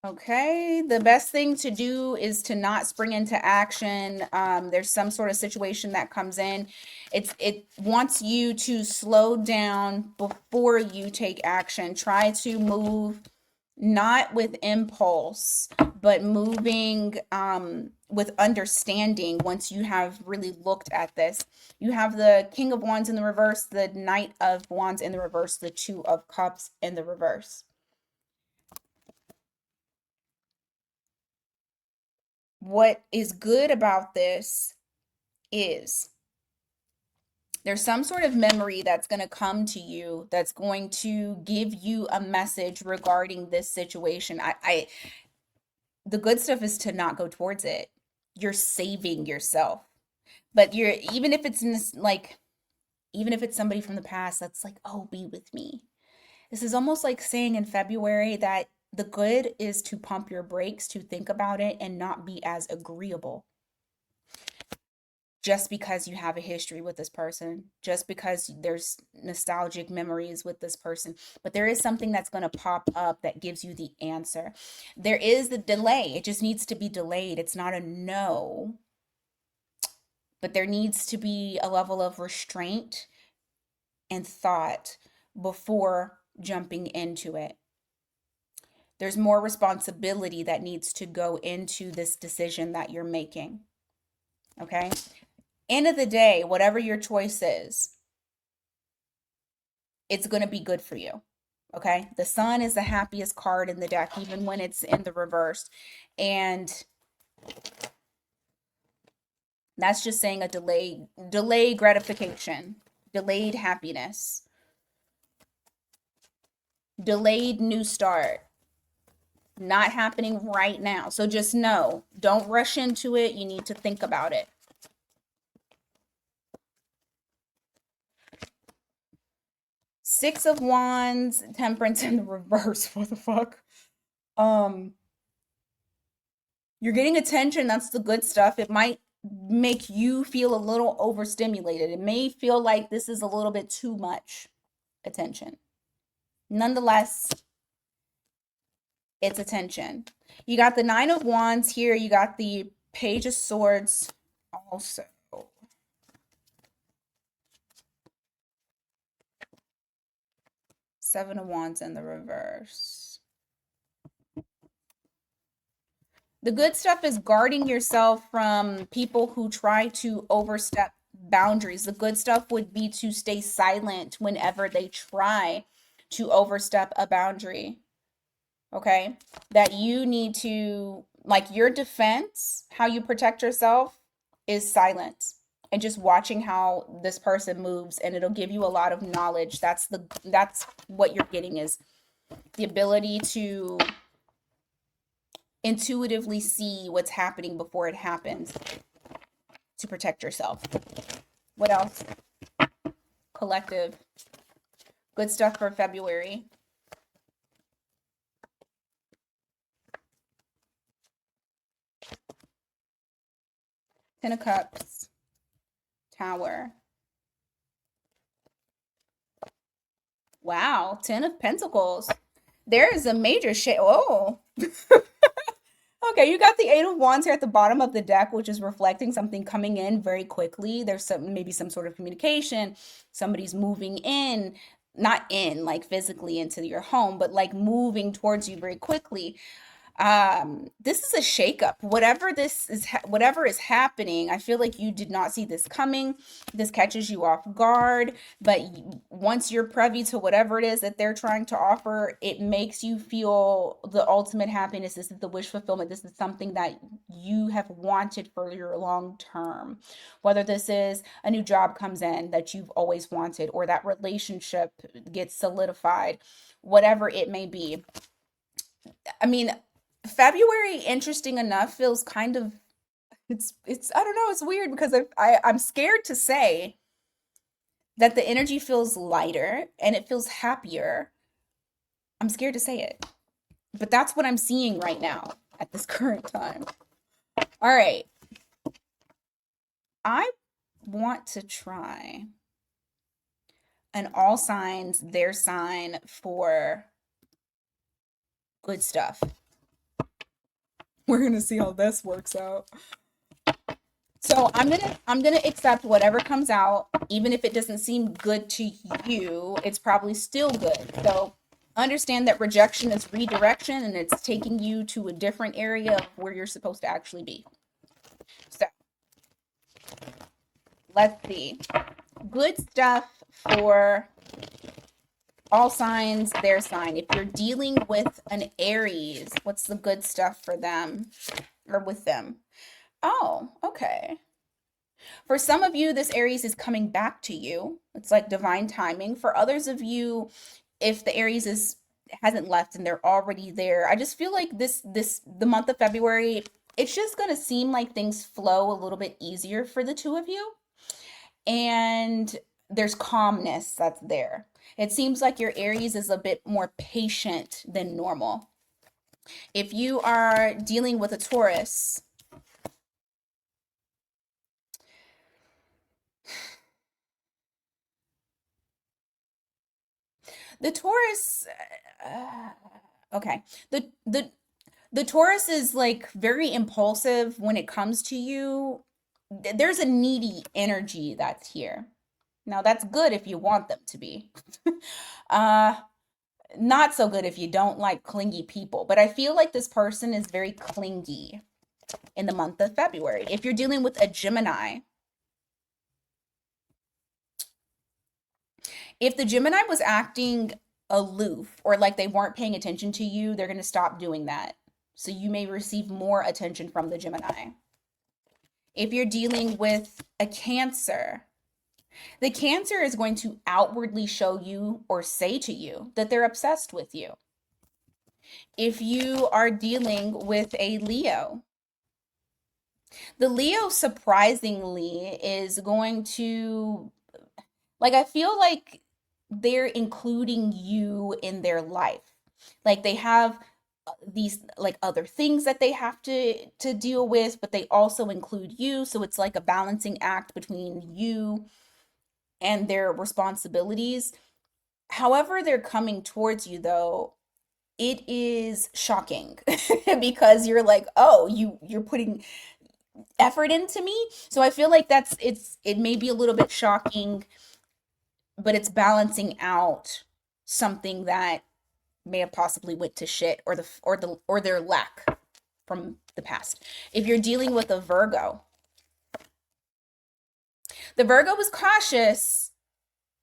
Okay, the best thing to do is to not spring into action. There's some sort of situation that comes in. It wants you to slow down before you take action. Try to move not with impulse, but moving with understanding once you have really looked at this. You have the King of Wands in the reverse, the Knight of Wands in the reverse, the Two of Cups in the reverse. What is good about this is there's some sort of memory that's going to come to you that's going to give you a message regarding this situation. The good stuff is to not go towards it. You're saving yourself. But you're, even if it's in this, like, even if it's somebody from the past that's like, oh, be with me. This is almost like saying in February that the good is to pump your brakes, to think about it and not be as agreeable just because you have a history with this person, just because there's nostalgic memories with this person. But there is something that's going to pop up that gives you the answer. There is the delay. It just needs to be delayed. It's not a no, but there needs to be a level of restraint and thought before jumping into it. There's more responsibility that needs to go into this decision that you're making. Okay? End of the day, whatever your choice is, it's going to be good for you. Okay? The Sun is the happiest card in the deck, even when it's in the reverse. And that's just saying a delayed gratification, delayed happiness, delayed new start, not happening right now. So just know, don't rush into it. You need to think about it. Six of Wands, Temperance in the reverse. What the fuck? You're getting attention. That's the good stuff. It might make you feel a little overstimulated. It may feel like this is a little bit too much attention. Nonetheless, it's attention. You got the Nine of Wands here. You got the Page of Swords also. Seven of Wands in the reverse. The good stuff is guarding yourself from people who try to overstep boundaries. The good stuff would be to stay silent whenever they try to overstep a boundary. Okay? That you need to, like, your defense, how you protect yourself is silence. and just watching how this person moves, and it'll give you a lot of knowledge. That's what you're getting, is the ability to intuitively see what's happening before it happens to protect yourself. What else? Collective. Good stuff for February. Ten of Cups. Tower. Wow. Ten of Pentacles. There is a major shade. Oh. Okay, you got the Eight of Wands here at the bottom of the deck, which is reflecting something coming in very quickly. There's maybe some sort of communication. Somebody's moving in, not in like physically into your home, but like moving towards you very quickly. This is a shakeup. Whatever is happening, I feel like you did not see this coming. This catches you off guard, but once you're privy to whatever it is that they're trying to offer, it makes you feel the ultimate happiness. This is the wish fulfillment. This is something that you have wanted for your long term. Whether this is a new job comes in that you've always wanted, or that relationship gets solidified, whatever it may be. I mean, February, interesting enough, feels kind of, it's I don't know, it's weird because I'm scared to say that the energy feels lighter and it feels happier. I'm scared to say it, but that's what I'm seeing right now at this current time. All right. I want to try an all signs their sign for good stuff. We're gonna see how this works out. So I'm gonna accept whatever comes out, even if it doesn't seem good to you, it's probably still good. So understand that rejection is redirection, and it's taking you to a different area of where you're supposed to actually be. So let's see. Good stuff for all signs, their sign. If you're dealing with an Aries, what's the good stuff for them or with them? Oh, okay. For some of you, this Aries is coming back to you. It's like divine timing. For others of you, if the Aries is hasn't left and they're already there, I just feel like the month of February, it's just going to seem like things flow a little bit easier for the two of you. And there's calmness that's there. It seems like your Aries is a bit more patient than normal. If you are dealing with a Taurus, the Taurus, okay, the Taurus is like very impulsive when it comes to you. There's a needy energy that's here. Now that's good if you want them to be. uh Not so good if you don't like clingy people, but I feel like this person is very clingy in the month of February. If you're dealing with a Gemini, if the Gemini was acting aloof or like they weren't paying attention to you, they're going to stop doing that. So you may receive more attention from the Gemini. If you're dealing with a Cancer, the Cancer is going to outwardly show you or say to you that they're obsessed with you. If you are dealing with a Leo, the Leo surprisingly is going to, like, I feel like they're including you in their life. Like they have these like other things that they have to deal with, but they also include you. So it's like a balancing act between you and their responsibilities. However, they're coming towards you though, it is shocking because you're like, oh, you're putting effort into me. So I feel like it may be a little bit shocking, but it's balancing out something that may have possibly went to shit, or their lack from the past. If you're dealing with a Virgo, the Virgo is cautious,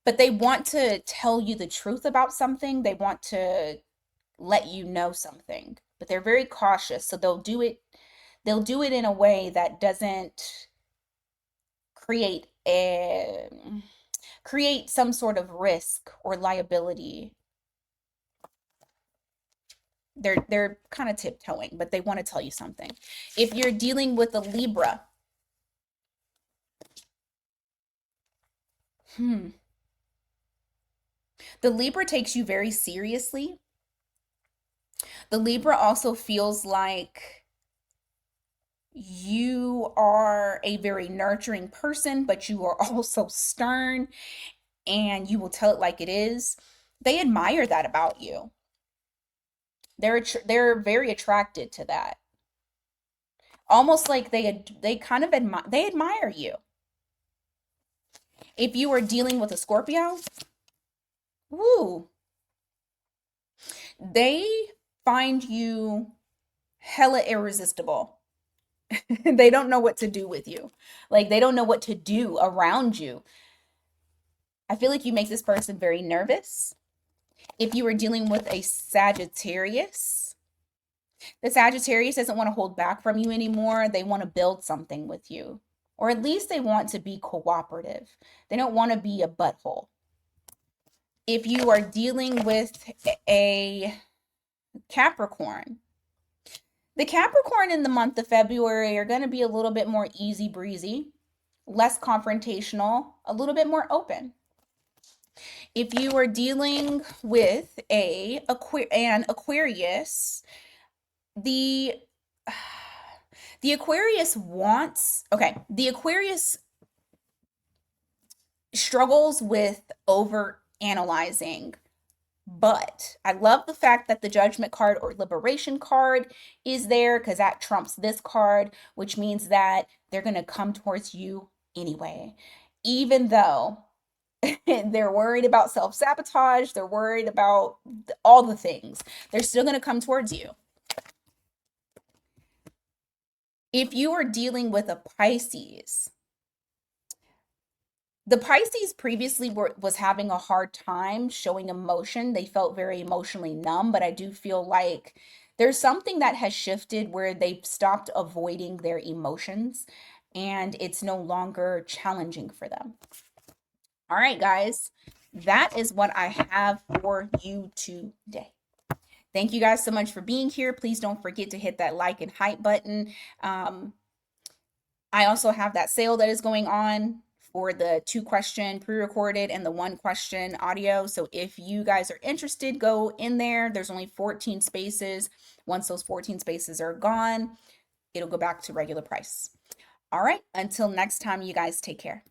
but they want to tell you the truth about something. They want to let you know something, but they're very cautious. So they'll do it in a way that doesn't create some sort of risk or liability. They're kind of tiptoeing, but they want to tell you something. If you're dealing with a Libra, the Libra takes you very seriously. The Libra also feels like you are a very nurturing person, but you are also stern and you will tell it like it is. They admire that about you. They're very attracted to that. Almost like they kind of admire you. If you are dealing with a Scorpio, woo, they find you hella irresistible. They don't know what to do with you. Like they don't know what to do around you. I feel like you make this person very nervous. If you were dealing with a Sagittarius, the Sagittarius doesn't want to hold back from you anymore. They want to build something with you, or at least they want to be cooperative. They don't want to be a butthole. If you are dealing with a Capricorn, the Capricorn in the month of February are going to be a little bit more easy breezy, less confrontational, a little bit more open. If you are dealing with an Aquarius, the the Aquarius wants, okay, the Aquarius struggles with over analyzing, but I love the fact that the Judgment card or Liberation card is there because that trumps this card, which means that they're going to come towards you anyway, even though they're worried about self-sabotage, they're worried about all the things. They're still going to come towards you. If you are dealing with a Pisces, the Pisces previously was having a hard time showing emotion. They felt very emotionally numb, but I do feel like there's something that has shifted where they've stopped avoiding their emotions and it's no longer challenging for them. All right, guys, that is what I have for you today. Thank you guys so much for being here. Please don't forget to hit that like and hype button. I also have that sale that is going on for the 2-question pre-recorded and the 1-question audio. So if you guys are interested, go in there. There's only 14 spaces. Once those 14 spaces are gone, it'll go back to regular price. All right, until next time, you guys take care.